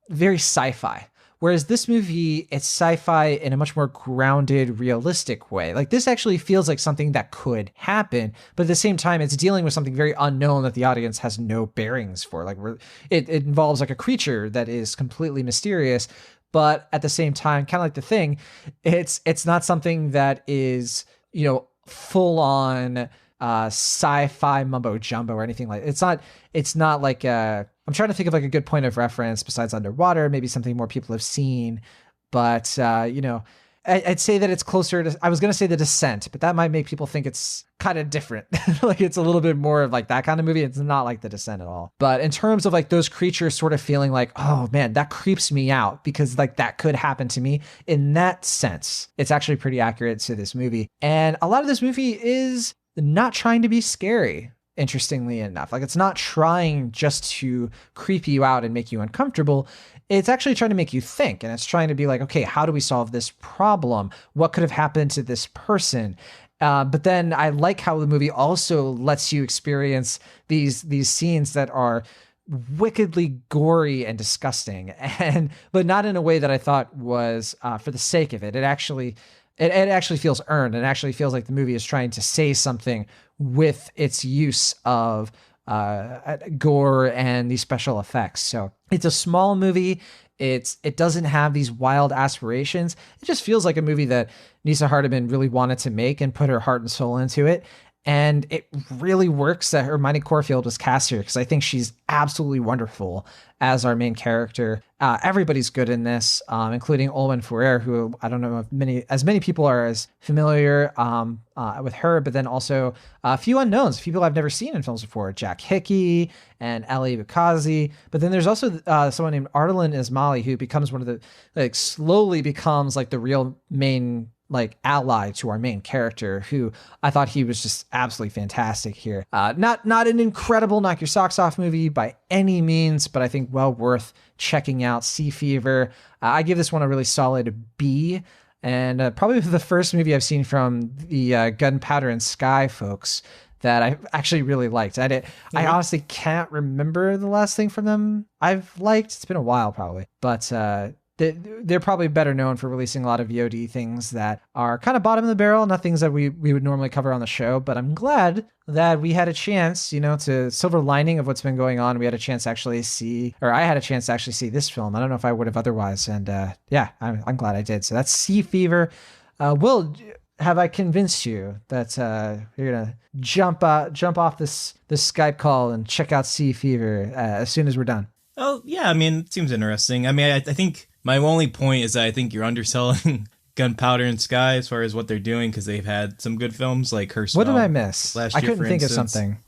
very sci-fi. Whereas this movie, it's sci-fi in a much more grounded, realistic way. Like this actually feels like something that could happen, but at the same time, it's dealing with something very unknown that the audience has no bearings for. Like it involves like a creature that is completely mysterious, but at the same time, kind of like The Thing, it's not something that is, full on sci-fi mumbo jumbo or anything like. It's not like I'm trying to think of like a good point of reference besides Underwater, maybe something more people have seen, but I'd say that it's closer to, I was going to say The Descent, but that might make people think it's kind of different. Like it's a little bit more of like that kind of movie. It's not like The Descent at all. But in terms of like those creatures sort of feeling like, oh man, that creeps me out because like that could happen to me. In that sense, it's actually pretty accurate to this movie. And a lot of this movie is not trying to be scary. Interestingly enough, like it's not trying just to creep you out and make you uncomfortable. It's actually trying to make you think, and it's trying to be like, okay, how do we solve this problem? What could have happened to this person? But then I like how the movie also lets you experience these scenes that are wickedly gory and disgusting, but not in a way that I thought was for the sake of it. It actually feels earned, and actually feels like the movie is trying to say something with its use of gore and these special effects. So it's a small movie. It doesn't have these wild aspirations. It just feels like a movie that Nisa Hardiman really wanted to make and put her heart and soul into it. And it really works that Hermione Corfield was cast here because I think she's absolutely wonderful as our main character. Everybody's good in this, including Olwen Ferrer, who I don't know if many people are as familiar with her, but then also a few unknowns, people I've never seen in films before, Jack Hickey and Ali Bukazi. But then there's also someone named Ardalan Ismaili who becomes slowly becomes like the real main like ally to our main character, who I thought he was just absolutely fantastic here. Not an incredible knock your socks off movie by any means, but I think well worth checking out. Sea Fever. I give this one a really solid B, and probably the first movie I've seen from the Gunpowder and Sky folks that I actually really liked. I honestly can't remember the last thing from them I've liked. It's been a while probably, but they're probably better known for releasing a lot of VOD things that are kind of bottom of the barrel, not things that we would normally cover on the show. But I'm glad that we had a chance, to silver lining of what's been going on. We had a chance to actually see, or I had a chance to actually see this film. I don't know if I would have otherwise. And I'm glad I did. So that's Sea Fever. Will, have I convinced you that you're gonna jump off this Skype call and check out Sea Fever as soon as we're done? Oh, yeah, I mean, it seems interesting. I mean, I think my only point is that I think you're underselling Gunpowder and Sky as far as what they're doing, because they've had some good films like Her Smell. What did I miss? Last I year, couldn't think of something.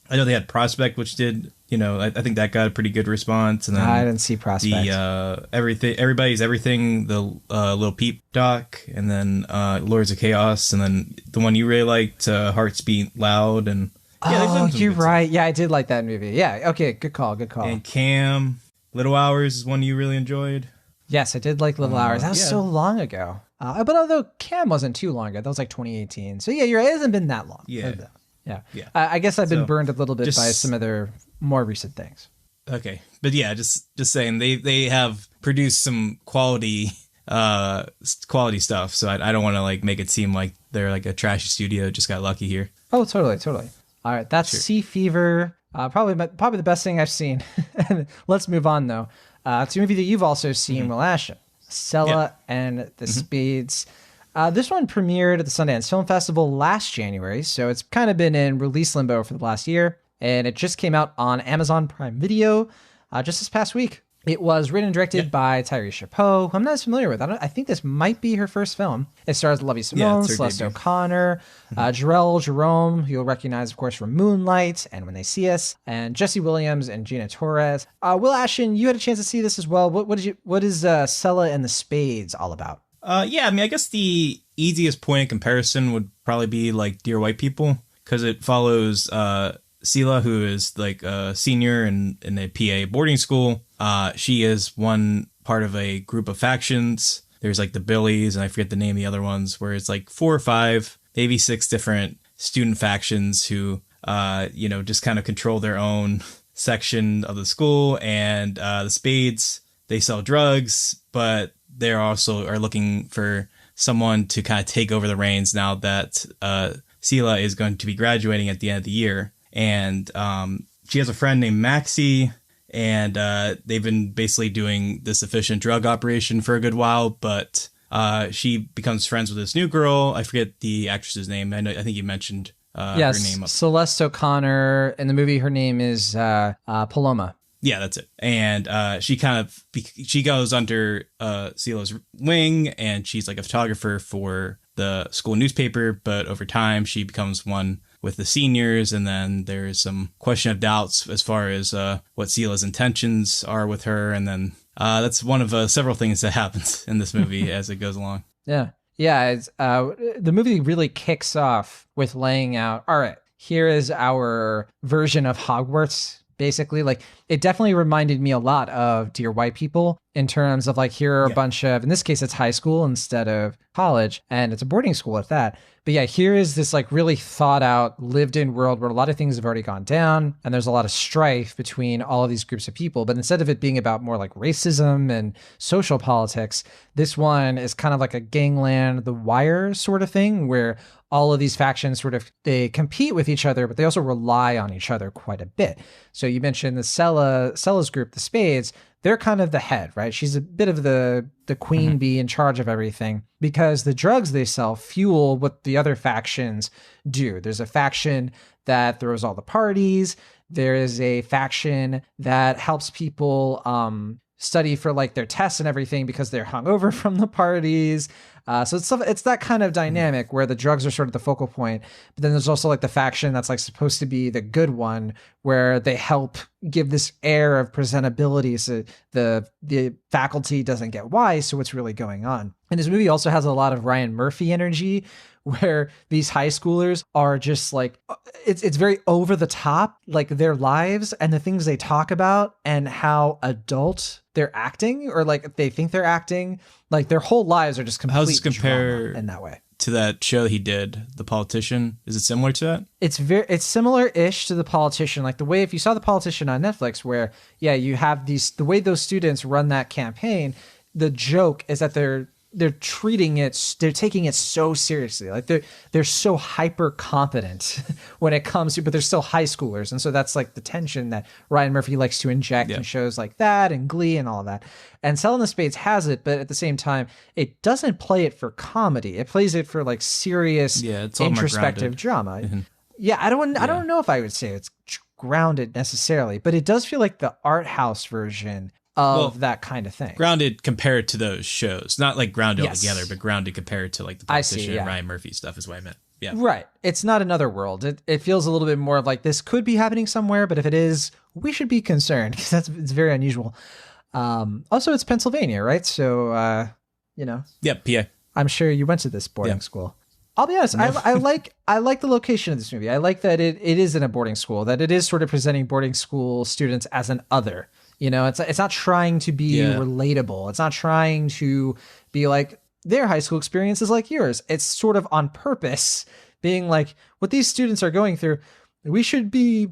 I know they had Prospect, which did, I think that got a pretty good response. And then I didn't see Prospect. The Everybody's Everything, the Lil Peep doc, and then Lords of Chaos, and then the one you really liked, Hearts Beat Loud, and yeah, you're right. Yeah, I did like that movie. Yeah, okay, good call. And Cam, Little Hours is one you really enjoyed. Yes, I did like Little Hours. That was so long ago. But although Cam wasn't too long ago, that was like 2018. So yeah, it hasn't been that long. Yeah. I guess I've been burned a little bit by some of their more recent things. Okay, but yeah, just saying they have produced some quality stuff. So I don't want to like make it seem like they're like a trashy studio. Just got lucky here. Oh, totally. All right, that's Sea Fever. Probably the best thing I've seen. Let's move on though. It's a movie that you've also seen, Will Ashton. Selah and the Spades. This one premiered at the Sundance Film Festival last January, so it's kind of been in release limbo for the last year, and it just came out on Amazon Prime Video just this past week. It was written and directed by Tyrese Chapeau, who I'm not as familiar with. I think this might be her first film. It stars Lovie Simone, Celeste O'Connor, Jarrell Jerome, who you'll recognize, of course, from Moonlight and When They See Us, and Jesse Williams and Gina Torres. Will Ashton, you had a chance to see this as well. What is Selah and the Spades all about? Yeah, I mean, I guess the easiest point of comparison would probably be like Dear White People, because it follows Selah, who is like a senior in a PA boarding school. She is one part of a group of factions. There's like the Billies, and I forget the name of the other ones, where it's like 4 or 5, maybe 6 different student factions who, just kind of control their own section of the school. And the Spades, they sell drugs, but they also are looking for someone to kind of take over the reins now that Selah is going to be graduating at the end of the year. And she has a friend named Maxie, and they've been basically doing this efficient drug operation for a good while, but she becomes friends with this new girl. I forget the actress's name. I think you mentioned her name. Celeste O'Connor. In the movie, her name is Paloma. Yeah, that's it. And she goes under Selah's wing, and she's like a photographer for the school newspaper. But over time, she becomes one with the seniors, and then there's some question of doubts as far as what Selah's intentions are with her. And then that's one of several things that happens in this movie as it goes along. Yeah. It's, the movie really kicks off with laying out, all right, here is our version of Hogwarts. Basically, like, it definitely reminded me a lot of Dear White People in terms of like, here are a bunch of, in this case, it's high school instead of college, and it's a boarding school at that. But yeah, here is this like really thought out, lived in world where a lot of things have already gone down, and there's a lot of strife between all of these groups of people. But instead of it being about more like racism and social politics, this one is kind of like a Gangland, The Wire sort of thing, where all of these factions sort of, they compete with each other, but they also rely on each other quite a bit. So you mentioned the Selah's group, the Spades. They're kind of the head, right? She's a bit of the queen bee in charge of everything, because the drugs they sell fuel what the other factions do. There's a faction that throws all the parties. There is a faction that helps people study for like their tests and everything because they're hungover from the parties. So it's that kind of dynamic where the drugs are sort of the focal point. But then there's also like the faction that's like supposed to be the good one, where they help give this air of presentability so the faculty doesn't get wise to what's really going on. And this movie also has a lot of Ryan Murphy energy, where these high schoolers are just like, it's very over the top, like their lives and the things they talk about and how adult they're acting, or like they think they're acting, like their whole lives are just complete. How does this compare in that way to that show he did, The Politician? Is it similar to that? It's similar-ish to The Politician. Like the way, if you saw The Politician on Netflix, where you have the way those students run that campaign, the joke is that they're taking it so seriously. Like they're so hyper competent when it comes to, but they're still high schoolers. And so that's like the tension that Ryan Murphy likes to inject in shows like that and Glee and all of that. And Selah and the Spades has it, but at the same time, it doesn't play it for comedy. It plays it for like serious, it's all introspective drama. Yeah, I don't know if I would say it's grounded necessarily, but it does feel like the art house version of that kind of thing. Grounded compared to those shows. Not like grounded altogether, but grounded compared to like the Politician and Ryan Murphy stuff is what I meant. Yeah. Right. It's not another world. It feels a little bit more of like this could be happening somewhere, but if it is, we should be concerned because it's very unusual. Also, it's Pennsylvania, right? So, Yeah, PA. I'm sure you went to this boarding school. I'll be honest. No. I like the location of this movie. I like that it is in a boarding school, that it is sort of presenting boarding school students as an other. It's not trying to be relatable. It's not trying to be like their high school experience is like yours. It's sort of on purpose being like what these students are going through. We should be,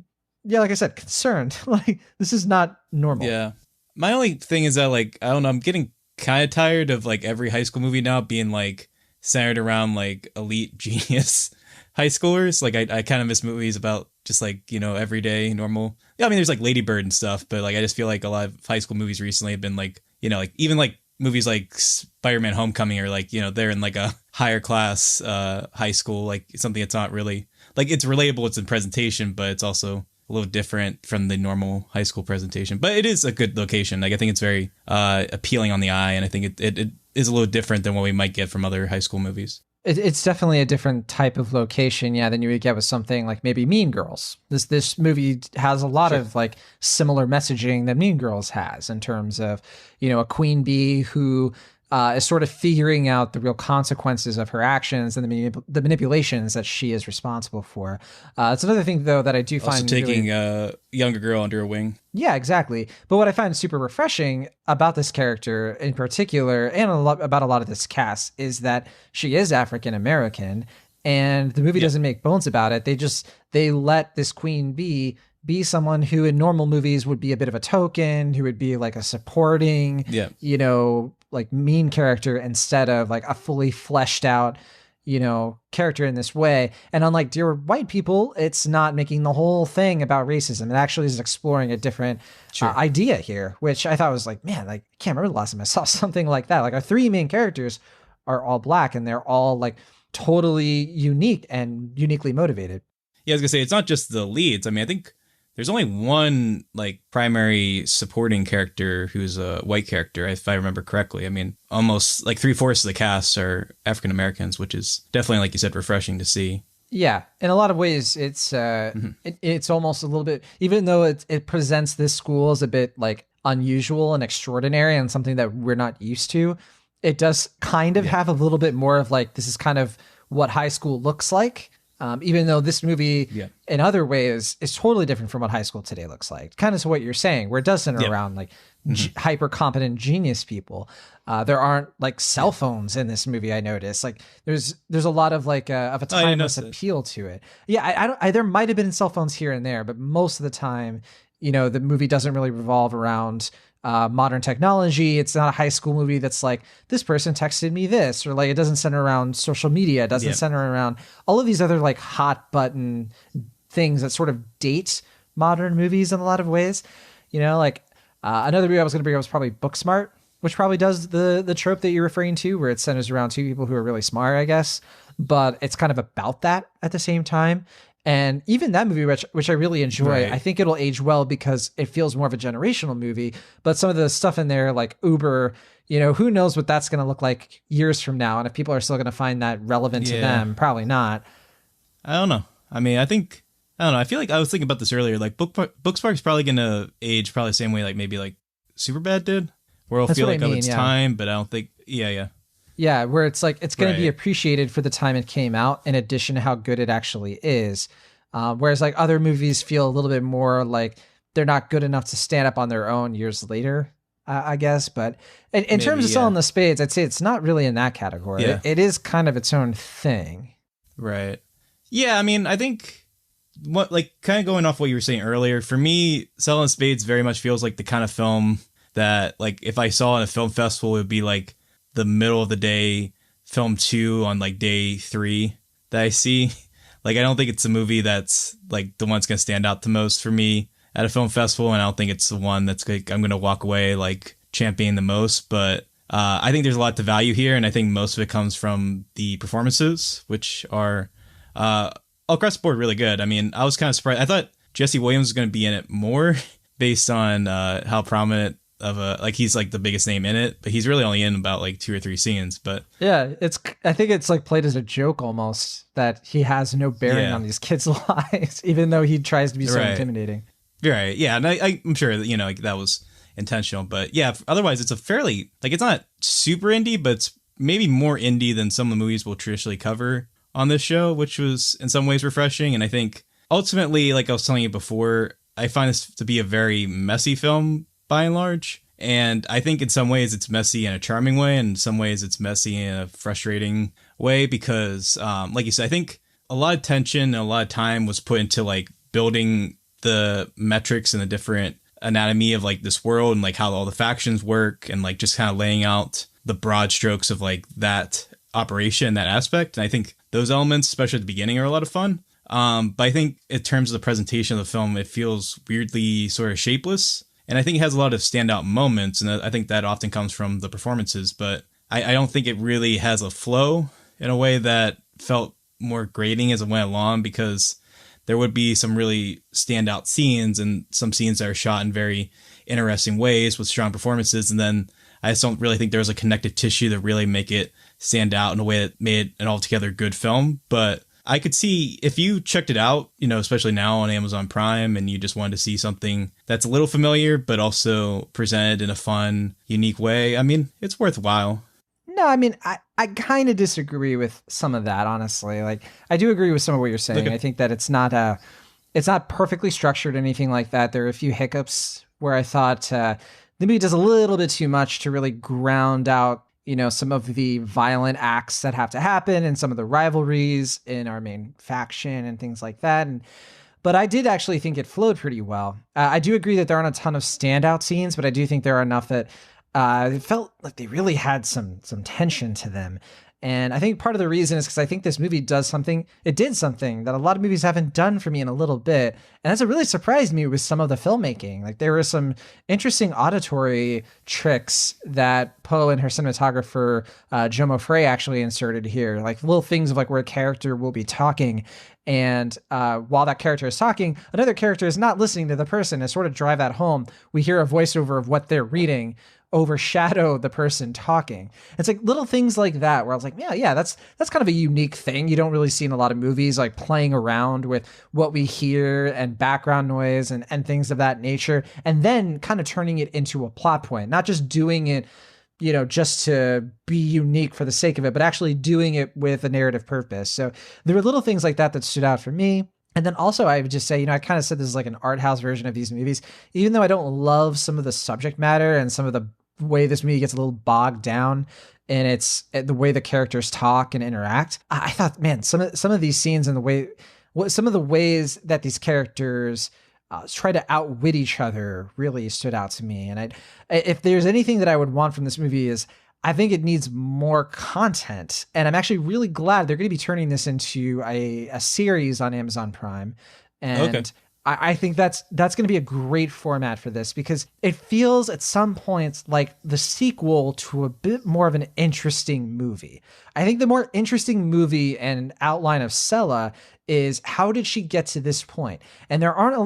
like I said, concerned. Like this is not normal. Yeah. My only thing is that like, I don't know, I'm getting kind of tired of like every high school movie now being like centered around like elite genius high schoolers. Like I kind of miss movies about just like, everyday normal. Yeah, I mean, there's like Lady Bird and stuff, but like I just feel like a lot of high school movies recently have been like, like even like movies like Spider-Man Homecoming are like, they're in like a higher class high school, like something that's not really like it's relatable. It's in presentation, but it's also a little different from the normal high school presentation. But it is a good location. Like I think it's very appealing on the eye, and I think it is a little different than what we might get from other high school movies. It's definitely a different type of location, than you would get with something like maybe Mean Girls. This movie has a lot of like similar messaging that Mean Girls has in terms of, a queen bee who is sort of figuring out the real consequences of her actions and the manipulations that she is responsible for. It's another thing, though, that I do find also taking a younger girl under her wing. Yeah, exactly. But what I find super refreshing about this character in particular, and about a lot of this cast, is that she is African American, and the movie doesn't make bones about it. They let this queen bee be someone who in normal movies would be a bit of a token, who would be like a supporting, like mean character instead of like a fully fleshed out, character in this way. And unlike Dear White People, it's not making the whole thing about racism. It actually is exploring a different idea here, which I thought was like, man, like I can't remember the last time I saw something like that. Like our three main characters are all Black and they're all like totally unique and uniquely motivated. Yeah, I was gonna say, it's not just the leads. I mean, I think there's only one like primary supporting character who's a white character, if I remember correctly. I mean, almost like 3/4 of the cast are African Americans, which is definitely, like you said, refreshing to see. Yeah, in a lot of ways, it's it's almost a little bit, even though it presents this school as a bit like unusual and extraordinary and something that we're not used to. It does kind of have a little bit more of like, this is kind of what high school looks like. Even though this movie in other ways is totally different from what high school today looks like. Kind of to what you're saying, where it does center around like hyper competent genius people. There aren't like cell phones in this movie. I noticed like there's a lot of like of a timeless appeal to it. Yeah, I there might have been cell phones here and there, but most of the time, the movie doesn't really revolve around modern technology. It's not a high school movie that's like, this person texted me this, or like it doesn't center around social media. It doesn't center around all of these other like hot button things that sort of date modern movies in a lot of ways. Another movie I was going to bring up was probably Booksmart, which probably does the trope that you're referring to, where it centers around two people who are really smart, I guess, but it's kind of about that at the same time. And even that movie, which I really enjoy, I think it'll age well because it feels more of a generational movie. But some of the stuff in there, like Uber, who knows what that's going to look like years from now. And if people are still going to find that relevant to them, probably not. I don't know. I mean, I don't know. I feel like I was thinking about this earlier. Like Bookspark's probably going to age probably the same way like maybe like Superbad did, where it'll feel like of its time, but I don't think, Yeah, where it's like it's going to be appreciated for the time it came out, in addition to how good it actually is. Whereas like other movies feel a little bit more like they're not good enough to stand up on their own years later, I guess. But in terms of Selah and the Spades, I'd say it's not really in that category. Yeah. It is kind of its own thing. Right. Yeah, I mean, I think what like kind of going off what you were saying earlier, for me, Selah and Spades very much feels like the kind of film that like if I saw in a film festival, it would be like the middle of the day film 2 on like day 3 that I see. Like, I don't think it's a movie that's like the one that's going to stand out the most for me at a film festival. And I don't think it's the one that's like, I'm going to walk away like championing the most. But I think there's a lot to value here. And I think most of it comes from the performances, which are across the board really good. I mean, I was kind of surprised. I thought Jesse Williams was going to be in it more based on how prominent of a, like, he's like the biggest name in it, but he's really only in about like 2 or 3 scenes. But yeah, I think it's like played as a joke almost that he has no bearing on these kids' lives, even though he tries to be so intimidating. Right. Yeah. And I'm sure that, like, that was intentional, but yeah, otherwise it's a fairly, like, it's not super indie, but it's maybe more indie than some of the movies we'll traditionally cover on this show, which was in some ways refreshing. And I think ultimately, like I was telling you before, I find this to be a very messy film by and large. And I think in some ways it's messy in a charming way, and in some ways it's messy in a frustrating way because, like you said, I think a lot of tension and a lot of time was put into like building the metrics and the different anatomy of like this world and like how all the factions work and like just kind of laying out the broad strokes of like that operation, that aspect. And I think those elements, especially at the beginning, are a lot of fun. But I think in terms of the presentation of the film, it feels weirdly sort of shapeless. And I think it has a lot of standout moments. And I think that often comes from the performances. But I don't think it really has a flow in a way that felt more grating as it went along, because there would be some really standout scenes and some scenes that are shot in very interesting ways with strong performances. And then I just don't really think there was a connective tissue to really make it stand out in a way that made an altogether good film. But I could see if you checked it out, especially now on Amazon Prime, and you just wanted to see something that's a little familiar, but also presented in a fun, unique way. I mean, it's worthwhile. No, I mean, I kind of disagree with some of that, honestly. Like, I do agree with some of what you're saying. I think that it's not perfectly structured or anything like that. There are a few hiccups where I thought the movie does a little bit too much to really ground out, some of the violent acts that have to happen and some of the rivalries in our main faction and things like that. But I did actually think it flowed pretty well. I do agree that there aren't a ton of standout scenes, but I do think there are enough that it felt like they really had some tension to them. And I think part of the reason is because I think this movie did something that a lot of movies haven't done for me in a little bit. And that's what really surprised me with some of the filmmaking. Like, there were some interesting auditory tricks that Poe and her cinematographer, Jomo Frey, actually inserted here. Like little things of like where a character will be talking. And while that character is talking, another character is not listening to the person. To sort of drive that home, we hear a voiceover of what they're reading overshadow the person talking. It's like little things like that where I was like, yeah, that's kind of a unique thing. You don't really see in a lot of movies, like playing around with what we hear and background noise and things of that nature, and then kind of turning it into a plot point, not just doing it, just to be unique for the sake of it, but actually doing it with a narrative purpose. So there were little things like that stood out for me. And then also I would just say, I kind of said this is like an art house version of these movies, even though I don't love some of the subject matter and some of the way this movie gets a little bogged down and it's the way the characters talk and interact. I thought, man, some of these scenes and some of the ways that these characters try to outwit each other really stood out to me. And if there's anything that I would want from this movie is, I think it needs more content. And I'm actually really glad they're going to be turning this into a series on Amazon Prime. And okay. I think that's going to be a great format for this, because it feels at some points like the sequel to a bit more of an interesting movie. I think the more interesting movie and outline of Selah is, how did she get to this point? And there aren't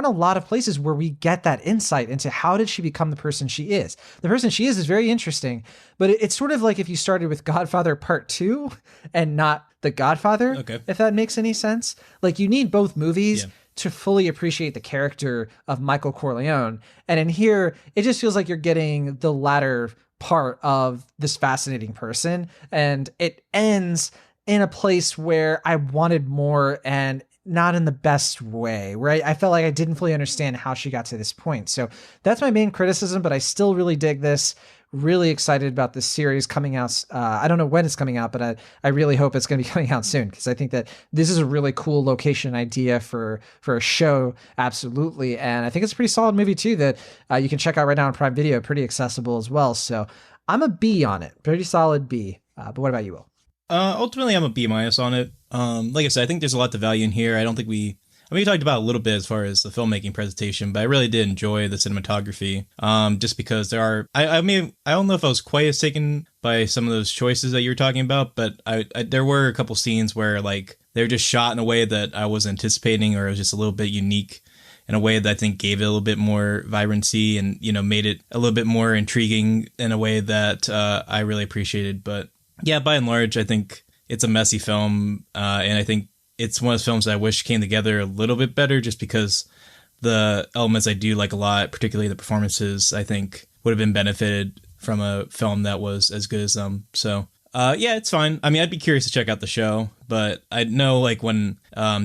a lot of places where we get that insight into how did she become the person she is. The person she is very interesting, but it's sort of like if you started with Godfather Part 2 and not The Godfather, if that makes any sense. Like, you need both movies to fully appreciate the character of Michael Corleone. And in here, it just feels like you're getting the latter part of this fascinating person. And it ends in a place where I wanted more, and not in the best way, where I felt like I didn't fully understand how she got to this point. So that's my main criticism, but I still really dig this. Really excited about this series coming out. I don't know when it's coming out, but I really hope it's going to be coming out soon, because I think that this is a really cool location idea for a show. Absolutely. And I think it's a pretty solid movie too that you can check out right now on Prime Video, pretty accessible as well. So I'm a B on it. Pretty solid B. But what about you, Will? Ultimately, I'm a B- on it. Like I said, I think there's a lot to value in here. I don't think we talked about it a little bit as far as the filmmaking presentation, but I really did enjoy the cinematography. Just because there are, I mean, I don't know if I was quite as taken by some of those choices that you were talking about, but I there were a couple scenes where like they were just shot in a way that I was anticipating, or it was just a little bit unique in a way that I think gave it a little bit more vibrancy and, you know, made it a little bit more intriguing in a way that I really appreciated. But yeah, by and large, I think it's a messy film, and I think it's one of those films that I wish came together a little bit better, just because the elements I do like a lot, particularly the performances, I think would have been benefited from a film that was as good as them. So yeah, it's fine. I mean, I'd be curious to check out the show, but I know like when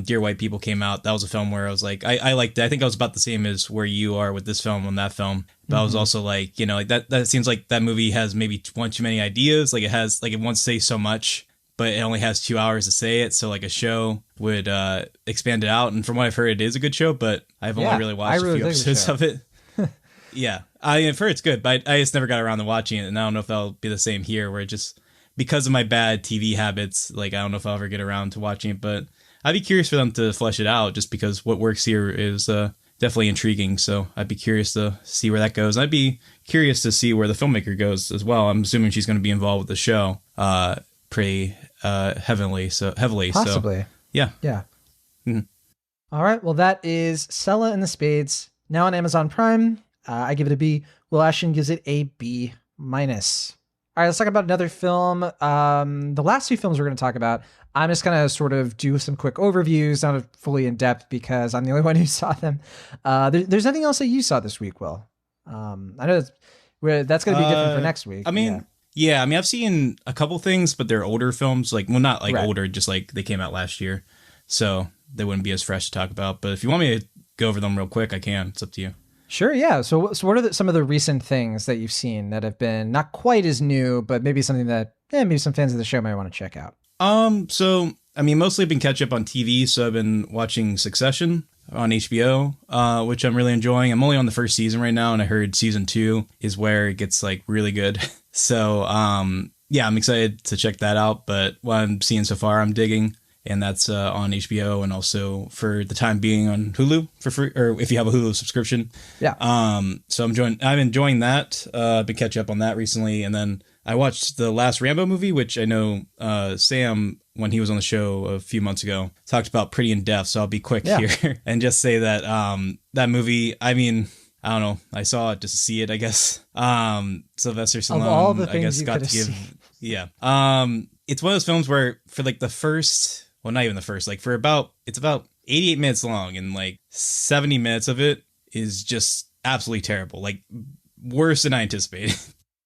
Dear White People came out, that was a film where I was like, I liked it. I think I was about the same as where you are with this film and that film. But I was also like, you know, like that seems like that movie has maybe one too many ideas. Like it has, like it wants to say so much, but it only has 2 hours to say it. So like a show would expand it out. And from what I've heard, it is a good show, but I've only really watched a few episodes of it. Yeah, I've heard it's good, but I just never got around to watching it. And I don't know if that'll be the same here, where it just, because of my bad TV habits, like I don't know if I'll ever get around to watching it, but I'd be curious for them to flesh it out, just because what works here is definitely intriguing. So I'd be curious to see where that goes. I'd be curious to see where the filmmaker goes as well. I'm assuming she's going to be involved with the show pretty heavily. Possibly. So, yeah. Yeah. Mm-hmm. All right. Well, that is Selah and the Spades, now on Amazon Prime. I give it a B. Will Ashton gives it a B-. All right, let's talk about another film. The last two films we're going to talk about, I'm just going to sort of do some quick overviews, not fully in depth because I'm the only one who saw them. There's anything else that you saw this week, Will? I know that's going to be different for next week. I mean, yeah, I mean, I've seen a couple things, but they're older films. Like, well, not like older, just like they came out last year. So they wouldn't be as fresh to talk about. But if you want me to go over them real quick, I can. It's up to you. Sure, yeah. So what are some of the recent things that you've seen that have been not quite as new, but maybe something that maybe some fans of the show might want to check out? So, I mean, mostly I've been catching up on TV, so I've been watching Succession on HBO, which I'm really enjoying. I'm only on the first season right now, and I heard season 2 is where it gets, like, really good. So, yeah, I'm excited to check that out, but what I'm seeing so far, I'm digging. And that's on HBO and also for the time being on Hulu for free, or if you have a Hulu subscription. Yeah. So I'm enjoying that. I've been catching up on that recently, and then I watched the last Rambo movie, which I know Sam, when he was on the show a few months ago, talked about pretty in depth. So I'll be quick here and just say that that movie, I mean, I don't know, I saw it just to see it, I guess. Sylvester Stallone, of all the things I guess, you got to give. Seen. Yeah. It's one of those films where for like the first. Well, not even the first, like it's about 88 minutes long, and like 70 minutes of it is just absolutely terrible. Like worse than I anticipated,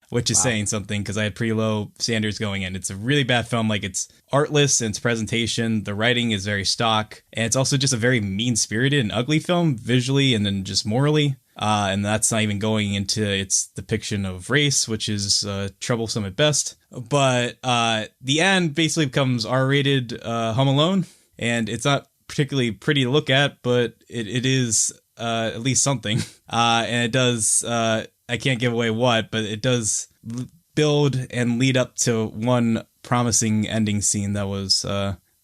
which is saying something because I had pretty low standards going in. It's a really bad film. Like it's artless in its presentation. The writing is very stock, and it's also just a very mean spirited and ugly film visually and then just morally. And that's not even going into its depiction of race, which is troublesome at best. But the end basically becomes R-rated Home Alone, and it's not particularly pretty to look at, but it is at least something. And it does, I can't give away what, but it does build and lead up to one promising ending scene that was,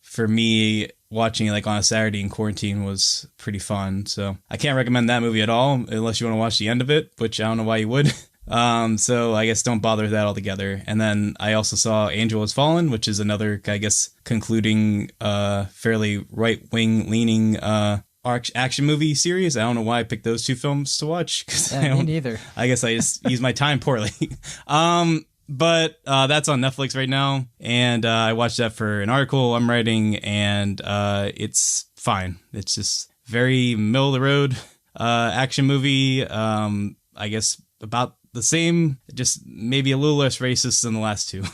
for me, watching it like on a Saturday in quarantine was pretty fun. So I can't recommend that movie at all unless you want to watch the end of it, which I don't know why you would. So I guess don't bother with that altogether. And then I also saw Angel Has Fallen, which is another, I guess, concluding fairly right-wing leaning action movie series. I don't know why I picked those two films to watch. Me neither. I guess I just use my time poorly. But that's on Netflix right now, and I watched that for an article I'm writing, and it's fine. It's just very middle of the road action movie. I guess about the same, just maybe a little less racist than the last two.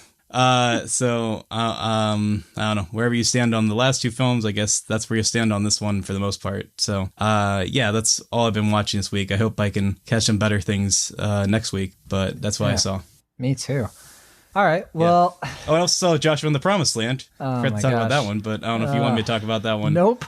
So I don't know, wherever you stand on the last two films, I guess that's where you stand on this one for the most part. So yeah, that's all I've been watching this week. I hope I can catch some better things next week, but that's what I saw. Me too. All right. Well, Oh, I also saw Joshua in the Promised Land. Oh Forgot my to talk about gosh. that one, but I don't know if you want me to talk about that one. Nope.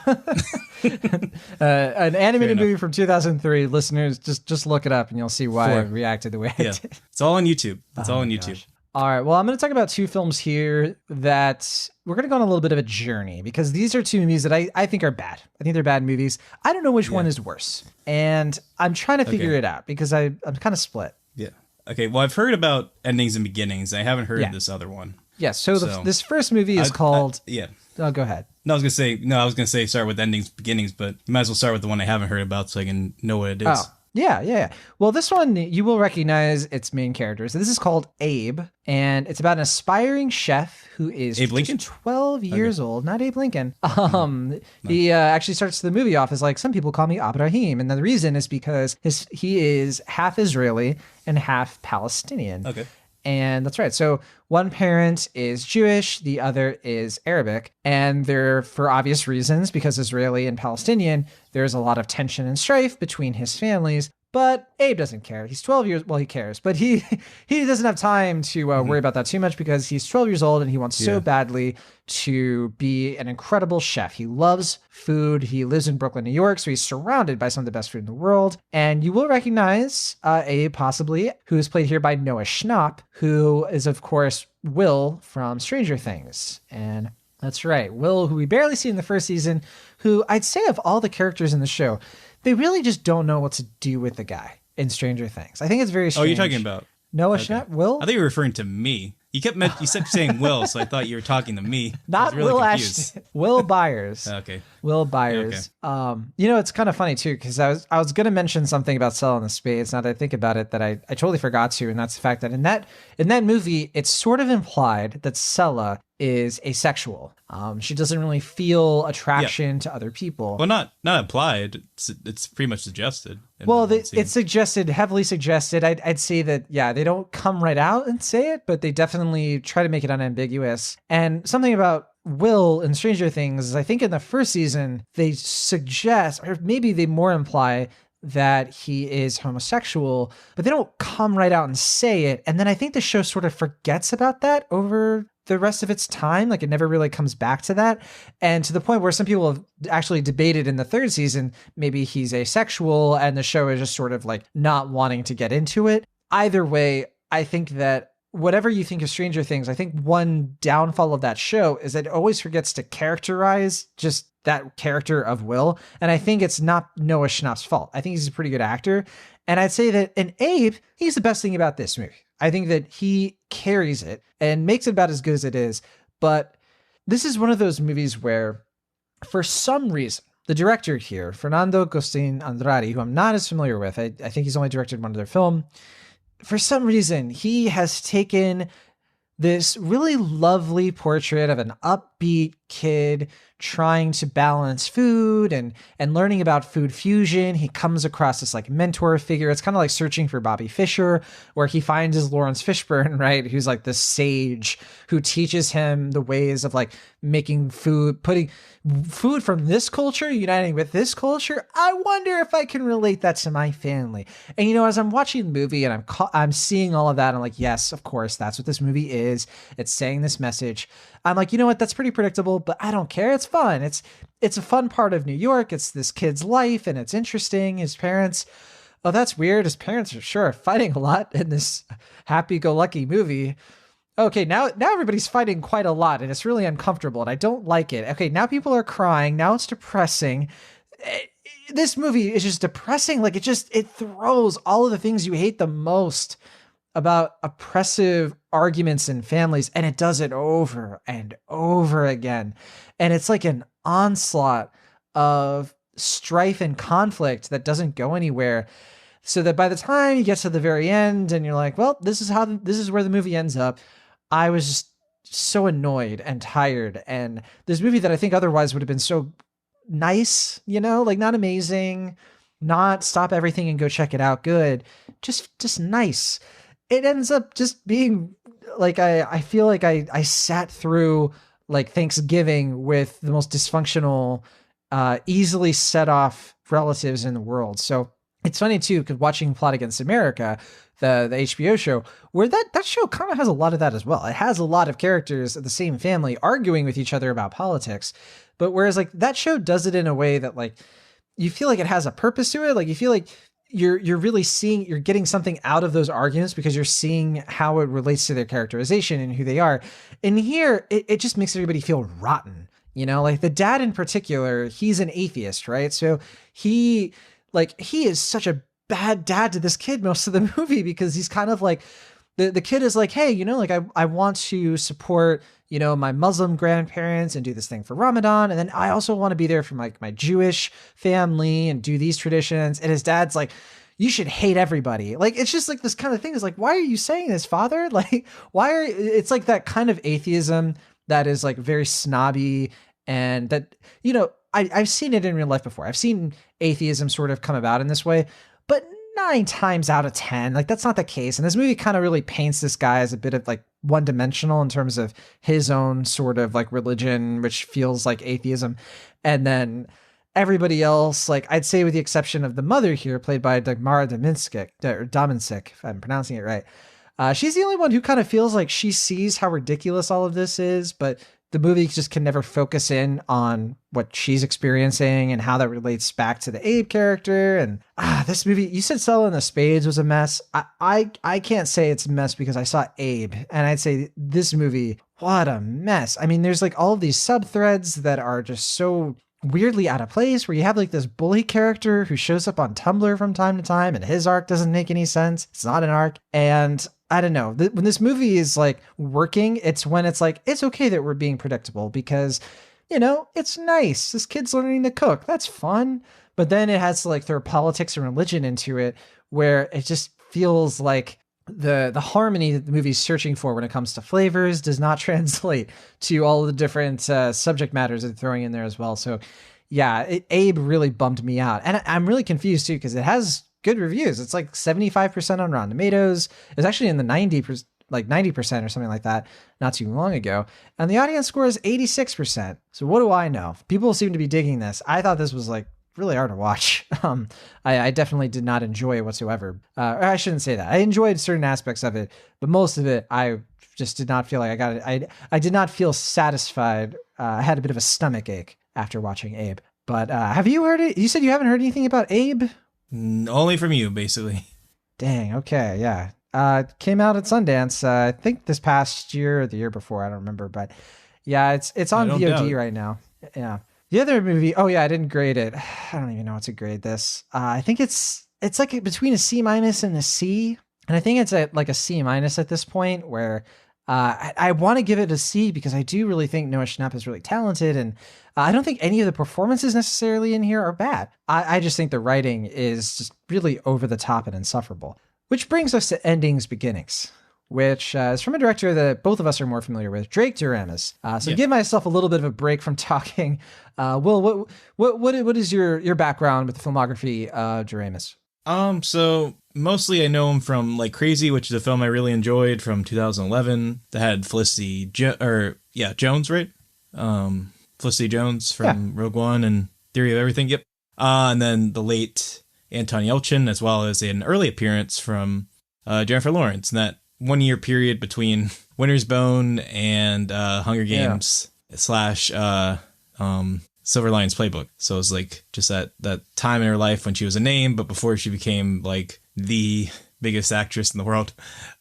An animated movie from 2003. Listeners, just look it up and you'll see why I reacted the way I did. It's all on YouTube. It's all on YouTube. Gosh. All right. Well, I'm going to talk about two films here that we're going to go on a little bit of a journey because these are two movies that I think are bad. I think they're bad movies. I don't know which one is worse. And I'm trying to figure it out because I'm kind of split. Yeah. Okay. Well, I've heard about endings and beginnings. I haven't heard of this other one. Yes. So this first movie is called... Oh, go ahead. No, I was going to say start with endings, beginnings, but you might as well start with the one I haven't heard about so I can know what it is. Oh. Yeah. Well, this one, you will recognize its main characters. This is called Abe, and it's about an aspiring chef who is Abe Lincoln? 12 years old. Not Abe Lincoln. He actually starts the movie off as like, some people call me Abraham. And the reason is because he is half Israeli and half Palestinian. Okay. And that's right. So one parent is Jewish, the other is Arabic. And they're, for obvious reasons, because Israeli and Palestinian, there's a lot of tension and strife between his families. But Abe doesn't care. He's 12 years, well, he cares, but he doesn't have time to worry about that too much because he's 12 years old and he wants so badly to be an incredible chef. He loves food. He lives in Brooklyn, New York, so he's surrounded by some of the best food in the world. And you will recognize Abe possibly, who is played here by Noah Schnapp, who is, of course, Will from Stranger Things. And that's right, Will, who we barely see in the first season, who I'd say of all the characters in the show, they really just don't know what to do with the guy in Stranger Things. I think it's very strange. Oh, you're talking about Noah Schnapp? Will? I think you were referring to me. You kept saying Will, so I thought you were talking to me. Not really Will confused. Ashton. Will Byers. Okay. Will Byers. Okay. It's kind of funny too, because I was going to mention something about Selah and the Spades. Now that I think about it, that I totally forgot to, and that's the fact that in that movie, it's sort of implied that Selah is asexual. She doesn't really feel attraction to other people. Well, not implied. It's pretty much suggested. Well, it's suggested, heavily suggested. I'd say that, they don't come right out and say it, but they definitely try to make it unambiguous. And something about Will in Stranger Things is I think in the first season, they suggest, or maybe they more imply that he is homosexual, but they don't come right out and say it. And then I think the show sort of forgets about that over the rest of its time. Like it never really comes back to that. And to the point where some people have actually debated in the third season, maybe he's asexual and the show is just sort of like not wanting to get into it. Either way, I think that whatever you think of Stranger Things, I think one downfall of that show is that it always forgets to characterize just that character of Will. And I think it's not Noah Schnapp's fault. I think he's a pretty good actor. And I'd say that in Abe, he's the best thing about this movie. I think that he carries it and makes it about as good as it is. But this is one of those movies where, for some reason, the director here, Fernando Agustin Andrade, who I'm not as familiar with, I think he's only directed one other film. For some reason, he has taken this really lovely portrait of an upbeat kid trying to balance food and learning about food fusion. He comes across this like mentor figure. It's kind of like Searching for Bobby Fischer, where he finds his Lawrence Fishburne, right? Who's like this sage who teaches him the ways of like making food, putting food from this culture, uniting with this culture. I wonder if I can relate that to my family. And as I'm watching the movie and I'm seeing all of that, I'm like, yes, of course, that's what this movie is. It's saying this message. I'm like, you know what? That's pretty predictable, but I don't care. It's fun. It's a fun part of New York. It's this kid's life and it's interesting. His parents, oh, that's weird. His parents are sure fighting a lot in this happy-go-lucky movie. Okay, now everybody's fighting quite a lot and it's really uncomfortable and I don't like it. Okay, now people are crying. Now it's depressing. This movie is just depressing. Like it throws all of the things you hate the most about oppressive arguments in families, and it does it over and over again. And it's like an onslaught of strife and conflict that doesn't go anywhere. So that by the time you get to the very end and you're like, well, this is where the movie ends up. I was just so annoyed and tired. And this movie that I think otherwise would have been so nice, like not amazing, not stop everything and go check it out good, just nice. It ends up just being like, I feel like I sat through like Thanksgiving with the most dysfunctional, easily set off relatives in the world. So it's funny too, because watching Plot Against America, the HBO show, where that show kind of has a lot of that as well. It has a lot of characters of the same family arguing with each other about politics, but whereas like that show does it in a way that like you feel like it has a purpose to it. Like you feel like you're really seeing, you're getting something out of those arguments because you're seeing how it relates to their characterization and who they are. And here, it just makes everybody feel rotten. You know, like the dad in particular, he's an atheist, right? So he is such a bad dad to this kid most of the movie because he's kind of like, the kid is like, hey, you know, like I want to support, you know, my Muslim grandparents and do this thing for Ramadan. And then I also want to be there for like my Jewish family and do these traditions. And his dad's like, you should hate everybody. Like, it's just like this kind of thing is like, why are you saying this, father? Like, it's like that kind of atheism that is like very snobby and that, you know, I've seen it in real life before. I've seen atheism sort of come about in this way, but 9 times out of 10, like that's not the case. And this movie kind of really paints this guy as a bit of like one-dimensional in terms of his own sort of like religion, which feels like atheism. And then everybody else, like I'd say with the exception of the mother here, played by Moura Domincic, if I'm pronouncing it right. She's the only one who kind of feels like she sees how ridiculous all of this is, but the movie just can never focus in on what she's experiencing and how that relates back to the Abe character. And this movie, you said Selah and the Spades was a mess. I can't say it's a mess because I saw Abe, and I'd say this movie, what a mess. I mean, there's like all of these sub threads that are just so weirdly out of place, where you have like this bully character who shows up on Tumblr from time to time and his arc doesn't make any sense. It's not an arc. And I don't know, when this movie is like working, it's when it's like, it's okay that we're being predictable because, you know, it's nice. This kid's learning to cook. That's fun. But then it has to like throw politics and religion into it, where it just feels like the harmony that the movie's searching for when it comes to flavors does not translate to all the different subject matters they're throwing in there as well. So yeah, Abe really bummed me out. And I'm really confused too, because it has good reviews. It's like 75% on Rotten Tomatoes. It's actually in the 90% or something like that not too long ago. And the audience score is 86%. So what do I know? People seem to be digging this. I thought this was like really hard to watch. I definitely did not enjoy it whatsoever. Or I shouldn't say that. I enjoyed certain aspects of it, but most of it, I just did not feel like I got it. I did not feel satisfied. I had a bit of a stomach ache after watching Abe. But have you heard it? You said you haven't heard anything about Abe? Only from you, basically. Dang. Okay. Yeah. Came out at Sundance. I think this past year or the year before. I don't remember, but yeah, it's on VOD right now. Yeah. The other movie. Oh yeah, I didn't grade it. I don't even know what to grade this. I think it's like between a C- and a C, and I think it's at like a C- at this point, where I want to give it a C because I do really think Noah Schnapp is really talented, and I don't think any of the performances necessarily in here are bad. I just think the writing is just really over the top and insufferable. Which brings us to Endings Beginnings, which is from a director that both of us are more familiar with, Drake Doremus. So give myself a little bit of a break from talking. Will, what is your background with the filmography of Doremus? So mostly I know him from like Crazy, which is a film I really enjoyed from 2011 that had Felicity Jones, right? Felicity Jones from Rogue One and Theory of Everything. Yep. And then the late Anton Yelchin, as well as an early appearance from Jennifer Lawrence in that 1 year period between Winter's Bone and Hunger Games / Silver Linings Playbook. So it was like just that time in her life when she was a name, but before she became like the biggest actress in the world.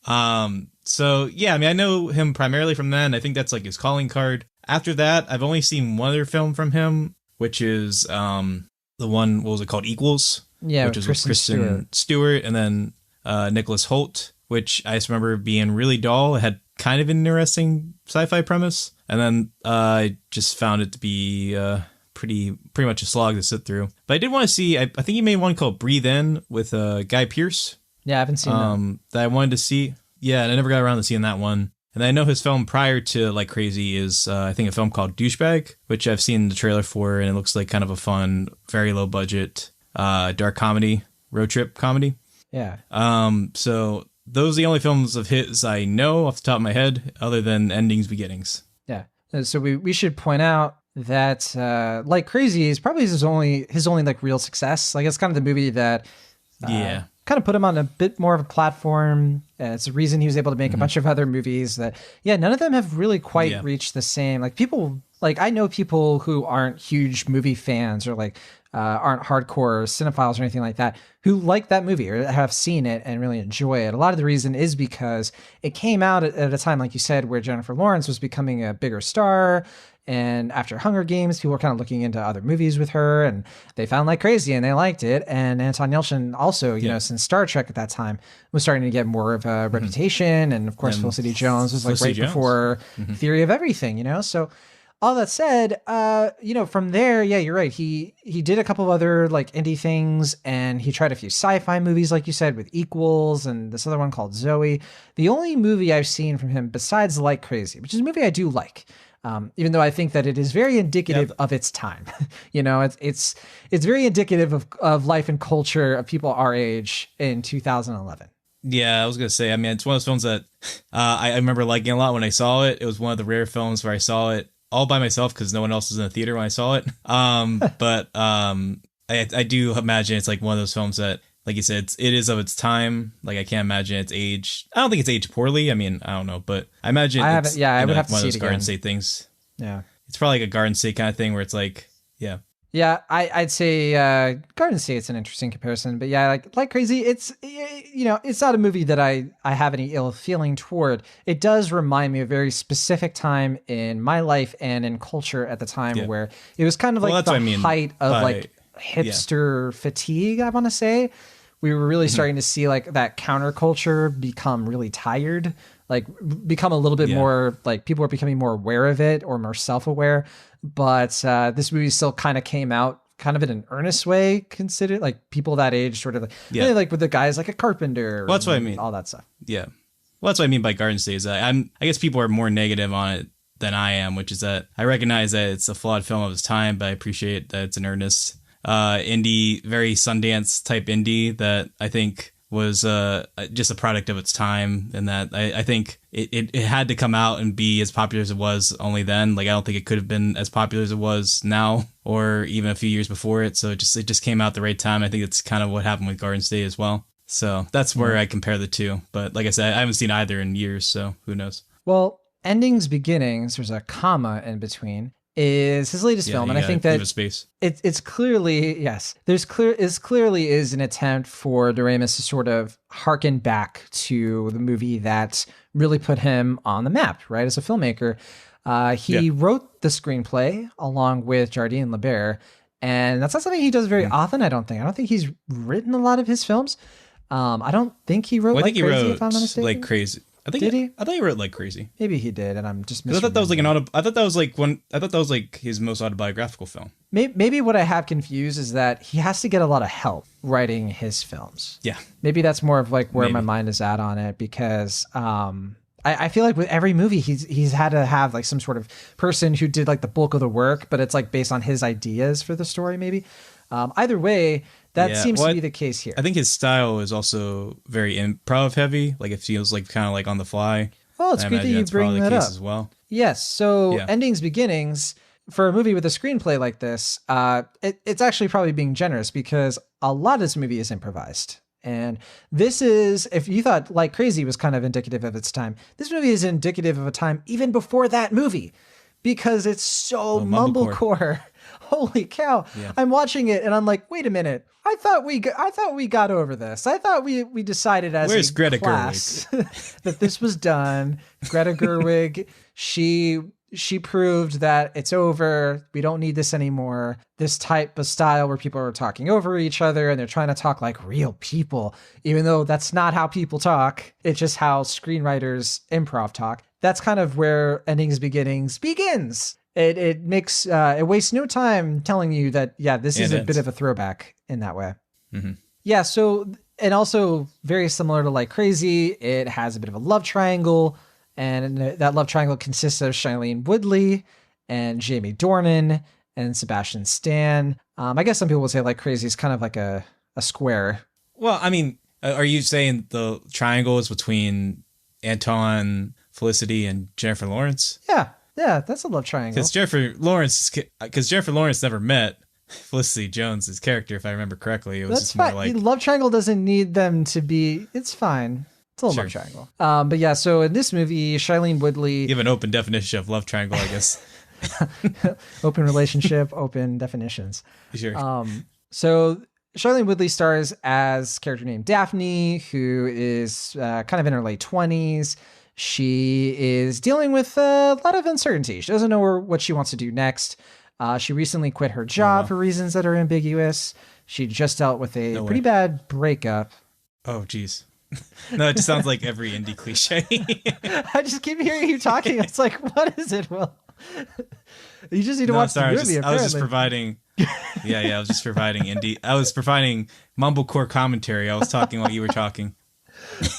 So yeah, I mean, I know him primarily from then. I think that's like his calling card. After that, I've only seen one other film from him, which is the one, what was it called? Equals. Yeah, which was with Kristen Stewart, and then Nicholas Hoult, which I just remember being really dull. It had kind of an interesting sci-fi premise, and then I just found it to be pretty much a slog to sit through. But I did want to see, I think he made one called Breathe In with Guy Pearce. Yeah, I haven't seen that I wanted to see. Yeah, and I never got around to seeing that one. And I know his film prior to Like Crazy is, I think, a film called Douchebag, which I've seen the trailer for, and it looks like kind of a fun, very low budget, dark comedy, road trip comedy. Yeah. So those are the only films of his I know off the top of my head, other than Endings Beginnings. Yeah. So we should point out that Like Crazy is probably his only like real success. Like it's kind of the movie that Yeah. Kind of put him on a bit more of a platform. It's the reason he was able to make a bunch of other movies that, none of them have really quite reached the same. Like people, like I know people who aren't huge movie fans or like aren't hardcore cinephiles or anything like that who like that movie or have seen it and really enjoy it. A lot of the reason is because it came out at a time, like you said, where Jennifer Lawrence was becoming a bigger star. And after Hunger Games, people were kind of looking into other movies with her, and they found Like Crazy and they liked it. And Anton Yelchin also, you know, since Star Trek at that time was starting to get more of a reputation. And of course, Felicity Jones was like right before Theory of Everything, you know? So all that said, you know, from there, you're right. He did a couple of other like indie things, and he tried a few sci-fi movies, like you said, with Equals and this other one called Zoe. The only movie I've seen from him besides Like Crazy, which is a movie I do like, even though I think that it is very indicative of its time. You know, it's very indicative of life and culture of people our age in 2011. Yeah, I was going to say, I mean, it's one of those films that I remember liking a lot when I saw it. It was one of the rare films where I saw it all by myself because no one else was in the theater when I saw it. But I do imagine it's like one of those films that, like you said, it is of its time. Like, I can't imagine it's aged. I don't think it's aged poorly. I mean, I don't know, but I imagine I would have to see it again. One of those Garden State things. Yeah. It's probably like a Garden State kind of thing where it's like, yeah. Yeah, I'd say Garden State's an interesting comparison, but yeah, like Crazy, it's, you know, it's not a movie that I have any ill feeling toward. It does remind me of a very specific time in my life and in culture at the time where it was kind of like the height of like hipster fatigue, I want to say. We were really starting to see like that counterculture become really tired, like become a little bit more like people are becoming more aware of it or more self-aware. But this movie still kind of came out kind of in an earnest way, considered like people that age sort of like, really like with the guys like a Carpenter. Well, that's what I mean. All that stuff. Yeah. Well, that's what I mean by Garden State is that I guess people are more negative on it than I am, which is that I recognize that it's a flawed film of its time, but I appreciate that it's an earnest indie, very Sundance type indie that I think was just a product of its time, and that I think it had to come out and be as popular as it was only then. Like, I don't think it could have been as popular as it was now or even a few years before it. So it just came out at the right time. I think it's kind of what happened with Garden State as well. So that's where I compare the two. But like I said, I haven't seen either in years, so who knows? Well, Endings Beginnings, there's a comma in between, is his latest film, and I think that it's clearly clearly is an attempt for Doremus to sort of harken back to the movie that really put him on the map, right, as a filmmaker. He wrote the screenplay along with Jardine Lebert, and that's not something he does very often. I don't think he's written a lot of his films. I don't think he wrote Like Crazy, if I'm not mistaken. Like Crazy. I thought he wrote Like Crazy. Maybe he did, and I'm just. I thought that was like I thought that was like his most autobiographical film. Maybe what I have confused is that he has to get a lot of help writing his films. Yeah. Maybe that's more of like where my mind is at on it, because I feel like with every movie he's had to have like some sort of person who did like the bulk of the work, but it's like based on his ideas for the story. Maybe either way. That seems to be the case here. I think his style is also very improv heavy. Like, it feels like kind of like on the fly. Well, it's great that you bring that up as well. Yes. So Endings Beginnings, for a movie with a screenplay like this, it's actually probably being generous, because a lot of this movie is improvised. And this is, if you thought Like Crazy was kind of indicative of its time, this movie is indicative of a time even before that movie, because it's so mumblecore. Holy cow. Yeah. I'm watching it and I'm like, wait a minute. I thought we got over this. I thought we decided as a Greta class that this was done. Greta Gerwig, she proved that it's over. We don't need this anymore. This type of style where people are talking over each other and they're trying to talk like real people, even though that's not how people talk. It's just how screenwriters improv talk. That's kind of where Endings Beginnings begins. It makes it wastes no time telling you that this is a bit of a throwback in that way. Mm-hmm. Yeah. So, and also very similar to Like Crazy, it has a bit of a love triangle, and that love triangle consists of Shailene Woodley and Jamie Dornan and Sebastian Stan. I guess some people would say Like Crazy is kind of like a square. Well, I mean, are you saying the triangle is between Anton, Felicity, and Jennifer Lawrence? Yeah. Yeah, that's a love triangle. Because Jennifer Lawrence never met Felicity Jones's character, if I remember correctly. It was That's just fine. more like Love triangle doesn't need them to be. It's fine. It's a love triangle. But yeah, so in this movie, Shailene Woodley. You have an open definition of love triangle, I guess. Open relationship, open definitions. Sure. So Shailene Woodley stars as a character named Daphne, who is kind of in her late 20s. She is dealing with a lot of uncertainty. She doesn't know what she wants to do next. She recently quit her job for reasons that are ambiguous. She just dealt with a pretty bad breakup. Oh, geez. No, it just sounds like every indie cliche. I just keep hearing you talking. It's like, what is it, Will? You just need to watch the movie. I was just providing. I was just providing indie. I was providing mumblecore commentary. I was talking while you were talking.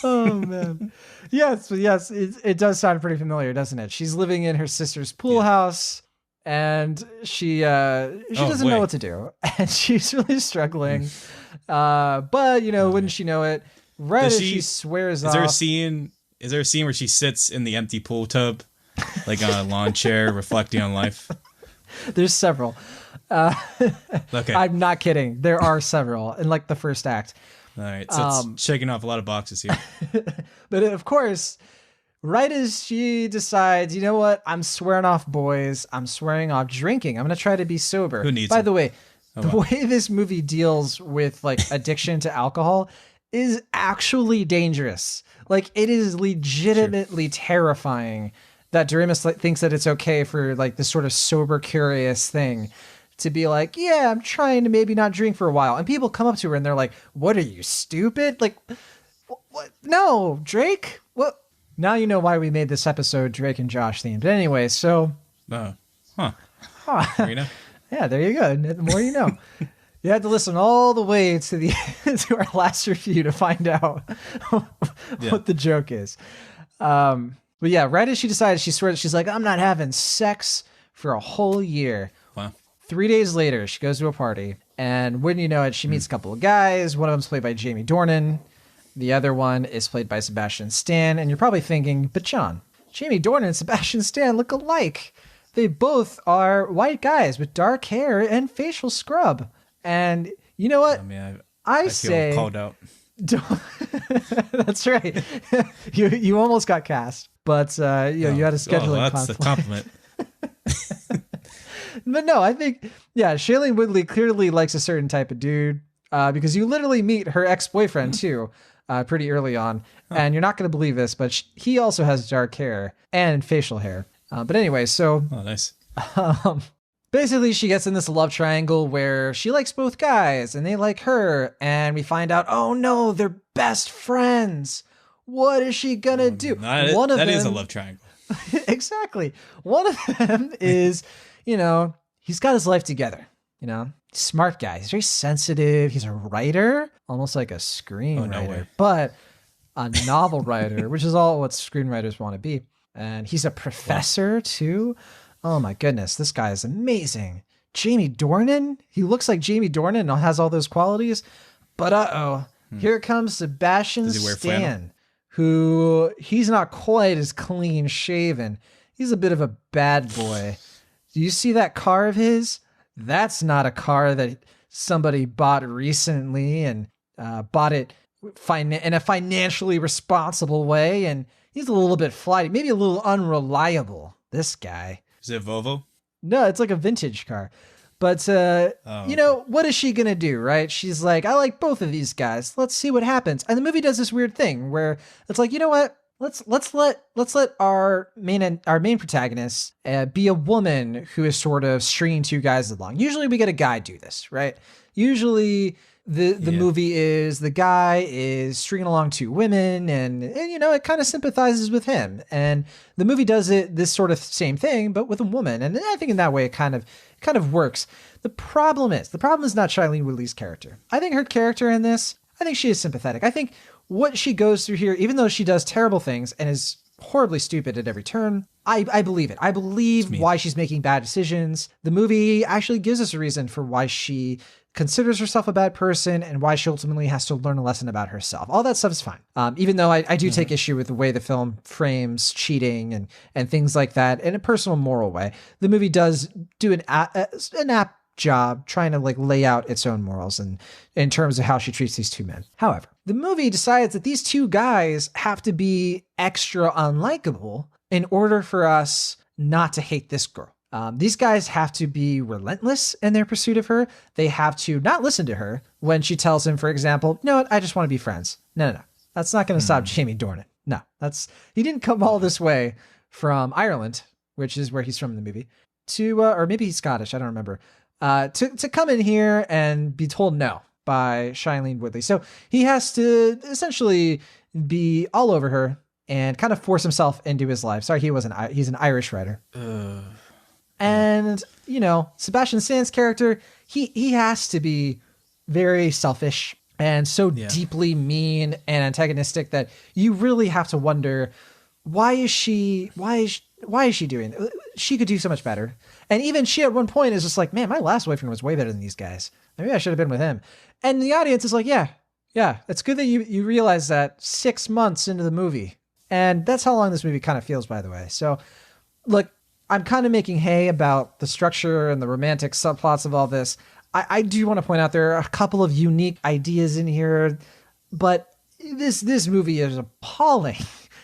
Oh man, yes, it does sound pretty familiar, doesn't it? She's living in her sister's pool house, and she doesn't know what to do, and she's really struggling. But wouldn't she know it? Right as she swears off. Is there a scene where she sits in the empty pool tub, like on a lawn chair, reflecting on life? There's several. Okay. I'm not kidding. There are several in like the first act. All right, so it's checking off a lot of boxes here. But of course, right as she decides, you know what? I'm swearing off boys. I'm swearing off drinking. I'm going to try to be sober. Who needs By it? the way, way this movie deals with like addiction to alcohol is actually dangerous. Like it is legitimately terrifying that Doremus thinks that it's okay for like this sort of sober, curious thing to be like, yeah, I'm trying to maybe not drink for a while. And people come up to her and they're like, what are you, stupid? Like, what? No, Drake? What? Now you know why we made this episode Drake and Josh themed. But anyway, so. There you know. Yeah, there you go. The more you know. You had to listen all the way to the to our last review to find out what the joke is. But yeah, right as she decides, she swears, she's like, I'm not having sex for a whole year. Wow. 3 days later, she goes to a party, and wouldn't you know it, she meets a couple of guys. One of them's played by Jamie Dornan. The other one is played by Sebastian Stan. And you're probably thinking, but John, Jamie Dornan and Sebastian Stan look alike. They both are white guys with dark hair and facial scrub. And you know what? I say, feel called out. That's right. you almost got cast, but you had a scheduling that's conflict. a compliment. But no, I think Shailene Woodley clearly likes a certain type of dude because you literally meet her ex-boyfriend too pretty early on, and you're not going to believe this, but he also has dark hair and facial hair. But anyway, so nice. Basically, she gets in this love triangle where she likes both guys and they like her. And we find out, oh no, they're best friends. What is she going to do? That is a love triangle. Exactly. One of them is, he's got his life together. Smart guy. He's very sensitive. He's a writer, almost like a screenwriter, no way. but a novel writer, which is all what screenwriters want to be. And he's a professor too. Oh my goodness, this guy is amazing. Jamie Dornan? He looks like Jamie Dornan and has all those qualities. But here comes Sebastian Stan, who he's not quite as clean shaven. He's a bit of a bad boy. Do you see that car of his? That's not a car that somebody bought recently and bought it in a financially responsible way. And he's a little bit flighty, maybe a little unreliable, this guy. Is it Volvo? No, it's like a vintage car. But, what is she going to do, right? She's like, I like both of these guys. Let's see what happens. And the movie does this weird thing where it's like, you know what? Let's let our main protagonist be a woman who is sort of stringing two guys along. Usually we get a guy do this, right? Usually the movie is the guy is stringing along two women and it kind of sympathizes with him. And the movie does this sort of same thing, but with a woman. And I think in that way it kind of works. The problem is not Shailene Woodley's character. I think her character in this, I think she is sympathetic. I think what she goes through here, even though she does terrible things and is horribly stupid at every turn, I believe it. I believe why she's making bad decisions. The movie actually gives us a reason for why she considers herself a bad person and why she ultimately has to learn a lesson about herself. All that stuff is fine. Even though I do take issue with the way the film frames cheating and things like that in a personal moral way. The movie does do an job trying to like lay out its own morals and in terms of how she treats these two men. However, the movie decides that these two guys have to be extra unlikable in order for us not to hate this girl. These guys have to be relentless in their pursuit of her. They have to not listen to her when she tells him, for example, no, I just want to be friends. No. That's not going to stop Jamie Dornan. No, he didn't come all this way from Ireland, which is where he's from in the movie, to, or maybe he's Scottish. I don't remember, to come in here and be told no by Shailene Woodley. So he has to essentially be all over her and kind of force himself into his life. Sorry, he's an Irish writer. And, you know, Sebastian Stan's character, he has to be very selfish and so deeply mean and antagonistic that you really have to wonder, why is she doing it? She could do so much better. And even she at one point is just like, man, my last boyfriend was way better than these guys. Maybe I should have been with him. And the audience is like, yeah, it's good that you realize that 6 months into the movie. And that's how long this movie kind of feels, by the way. So look, I'm kind of making hay about the structure and the romantic subplots of all this. I do want to point out there are a couple of unique ideas in here, but this movie is appalling.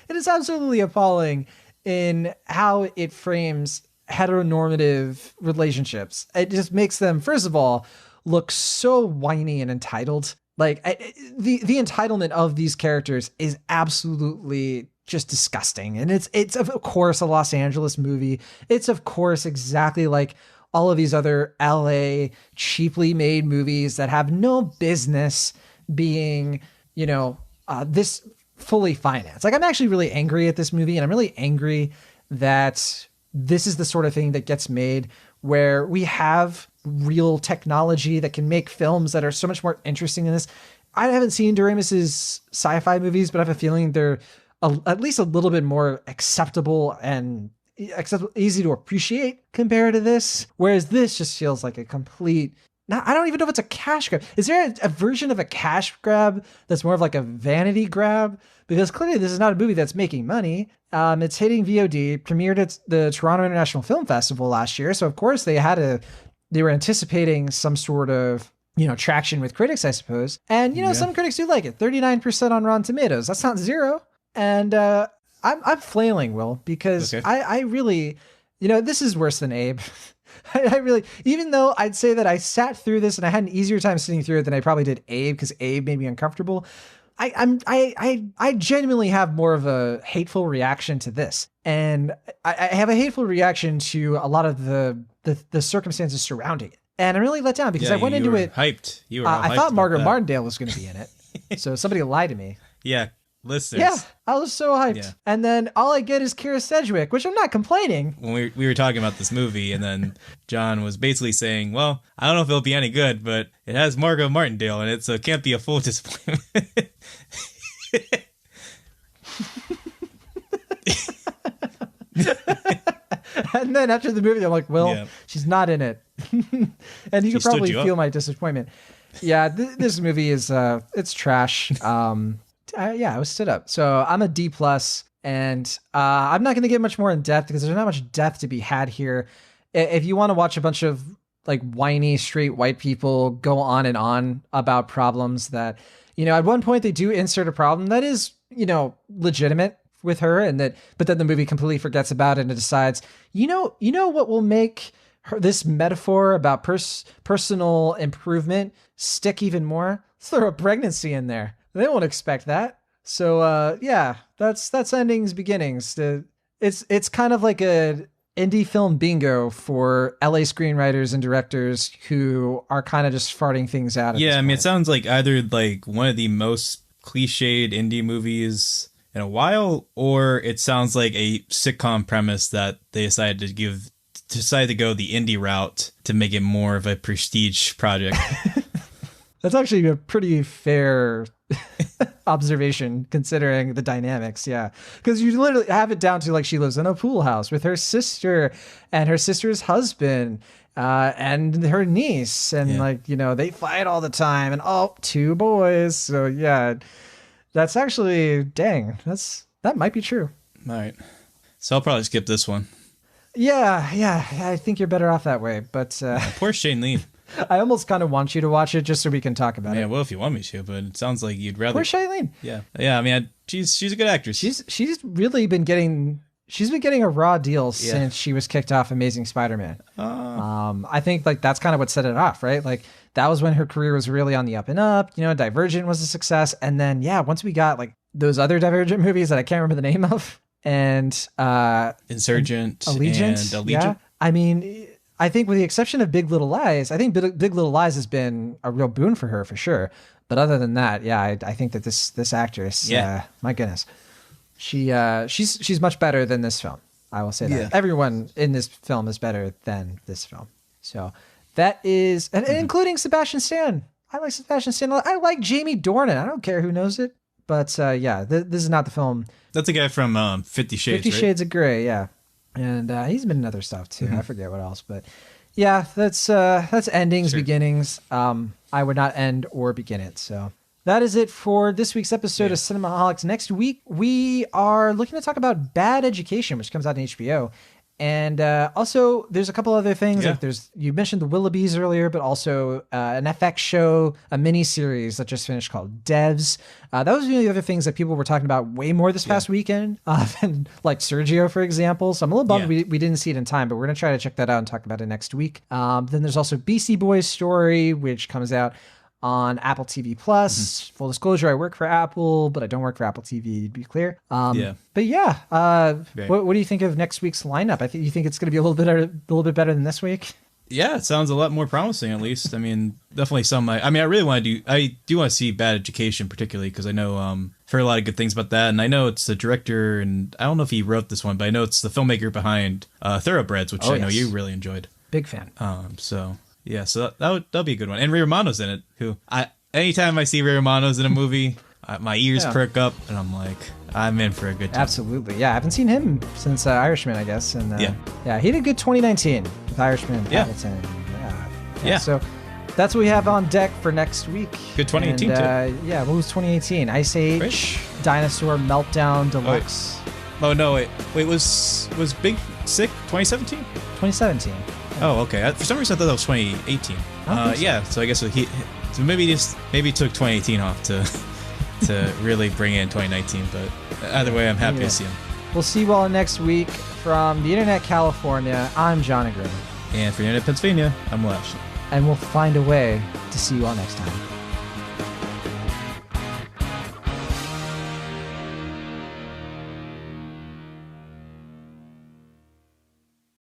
It is absolutely appalling in how it frames heteronormative relationships. It just makes them, first of all, look so whiny and entitled. Like the entitlement of these characters is absolutely just disgusting. And it's of course a Los Angeles movie. It's of course exactly like all of these other LA cheaply made movies that have no business being, you know, this fully financed. Like, I'm actually really angry at this movie, and I'm really angry that this is the sort of thing that gets made where we have real technology that can make films that are so much more interesting than this. I haven't seen Doremus's sci-fi movies, but I have a feeling they're at least a little bit more acceptable and easy to appreciate compared to this. Whereas this just feels like a complete... Now, I don't even know if it's a cash grab. Is there a version of a cash grab that's more of like a vanity grab? Because clearly this is not a movie that's making money. It's hitting VOD, premiered at the Toronto International Film Festival last year. So of course they were anticipating some sort of, you know, traction with critics, I suppose. And, you know, some critics do like it. 39% on Rotten Tomatoes. That's not zero. And I'm flailing, Will, because I really, you know, this is worse than Abe. I really, even though I'd say that I sat through this and I had an easier time sitting through it than I probably did Abe, because Abe made me uncomfortable. I genuinely have more of a hateful reaction to this. And I have a hateful reaction to a lot of the circumstances surrounding it. And I'm really let down because I went into it hyped. You were I thought Margaret Martindale was going to be in it. So somebody lied to me. Yeah. Listeners. Yeah, I was so hyped. And then all I get is Kira Sedgwick, which I'm not complaining. When we were talking about this movie, and then John was basically saying, well, I don't know if it'll be any good, but it has Margot Martindale, and it can't be a full disappointment. And then after the movie, I'm like, well, she's not in it. And you can probably feel my disappointment. Yeah, this movie is, it's trash. I was stood up. So I'm a D+, and I'm not going to get much more in depth because there's not much depth to be had here. If you want to watch a bunch of like whiny straight white people go on and on about problems that, you know, at one point they do insert a problem that is, you know, legitimate with her, but then the movie completely forgets about it and decides, you know what will make this metaphor about personal improvement stick even more? Let's throw a pregnancy in there. They won't expect that. So that's endings, beginnings. It's kind of like a indie film bingo for LA screenwriters and directors who are kind of just farting things out. Yeah, I mean, it sounds like either like one of the most cliched indie movies in a while, or it sounds like a sitcom premise that they decided to go the indie route to make it more of a prestige project. That's actually a pretty fair observation considering the dynamics. Yeah. Because you literally have it down to like she lives in a pool house with her sister and her sister's husband and her niece. And like, you know, they fight all the time and two boys. So yeah, that's actually, dang, that might be true. All right. So I'll probably skip this one. Yeah, I think you're better off that way. But Poor Shailene. I almost kind of want you to watch it just so we can talk about it. Yeah, well, if you want me to, but it sounds like you'd rather. Poor Shailene. Yeah. I mean, she's a good actress. She's really been getting. She's been getting a raw deal since she was kicked off Amazing Spider-Man. I think like that's kind of what set it off, right? Like that was when her career was really on the up and up. You know, Divergent was a success, and then once we got like those other Divergent movies that I can't remember the name of, and Insurgent, Allegiant, and Allegiant. Yeah. I mean, I think with the exception of Big Little Lies, I think Big Little Lies has been a real boon for her for sure. But other than that, I think that this actress, my goodness. She's much better than this film. I will say that. Everyone in this film is better than this film. So that is, and including Sebastian Stan. I like Sebastian Stan. I like Jamie Dornan. I don't care who knows it, but this is not the film. That's the guy from 50 Shades. 50 Shades of Grey, yeah, and he's been in other stuff too. I forget what else, but yeah, that's endings, beginnings. I would not end or begin it. So. That is it for this week's episode of Cinemaholics. Next week, we are looking to talk about Bad Education, which comes out on HBO. And also, there's a couple other things. Like you mentioned the Willoughbys earlier, but also an FX show, a mini series that just finished called Devs. That was one of the other things that people were talking about way more this past weekend than like Sergio, for example. So I'm a little bummed we didn't see it in time, but we're going to try to check that out and talk about it next week. Then there's also Beastie Boys Story, which comes out on Apple TV Plus. Full disclosure, I work for Apple, but I don't work for Apple TV, to be clear. But what do you think of next week's lineup? You think it's going to be a little bit better than this week? Yeah, it sounds a lot more promising, at least. I mean, definitely some. I really want to do. I do want to see Bad Education, particularly because I know I've heard a lot of good things about that, and I know it's the director, and I don't know if he wrote this one, but I know it's the filmmaker behind Thoroughbreds, which I know you really enjoyed. Big fan. Yeah, so that'll be a good one. And Ray Romano's in it, who anytime I see Ray Romano's in a movie, my ears perk up, and I'm like, I'm in for a good time. Absolutely. Yeah, I haven't seen him since Irishman, I guess. And he did good 2019 with Irishman and Hamilton. So that's what we have on deck for next week. Good 2018 too. Yeah, what was 2018? Ice Age, Dinosaur Meltdown Deluxe. Oh no, wait, was Big Sick 2017? 2017. Oh, okay. For some reason, I thought that was 2018. So I guess maybe he took 2018 off to really bring in 2019. But either way, I'm happy to see him. We'll see you all next week from the Internet California. I'm Jon and Will. And for the Internet Pennsylvania, I'm Will Ashton. And we'll find a way to see you all next time.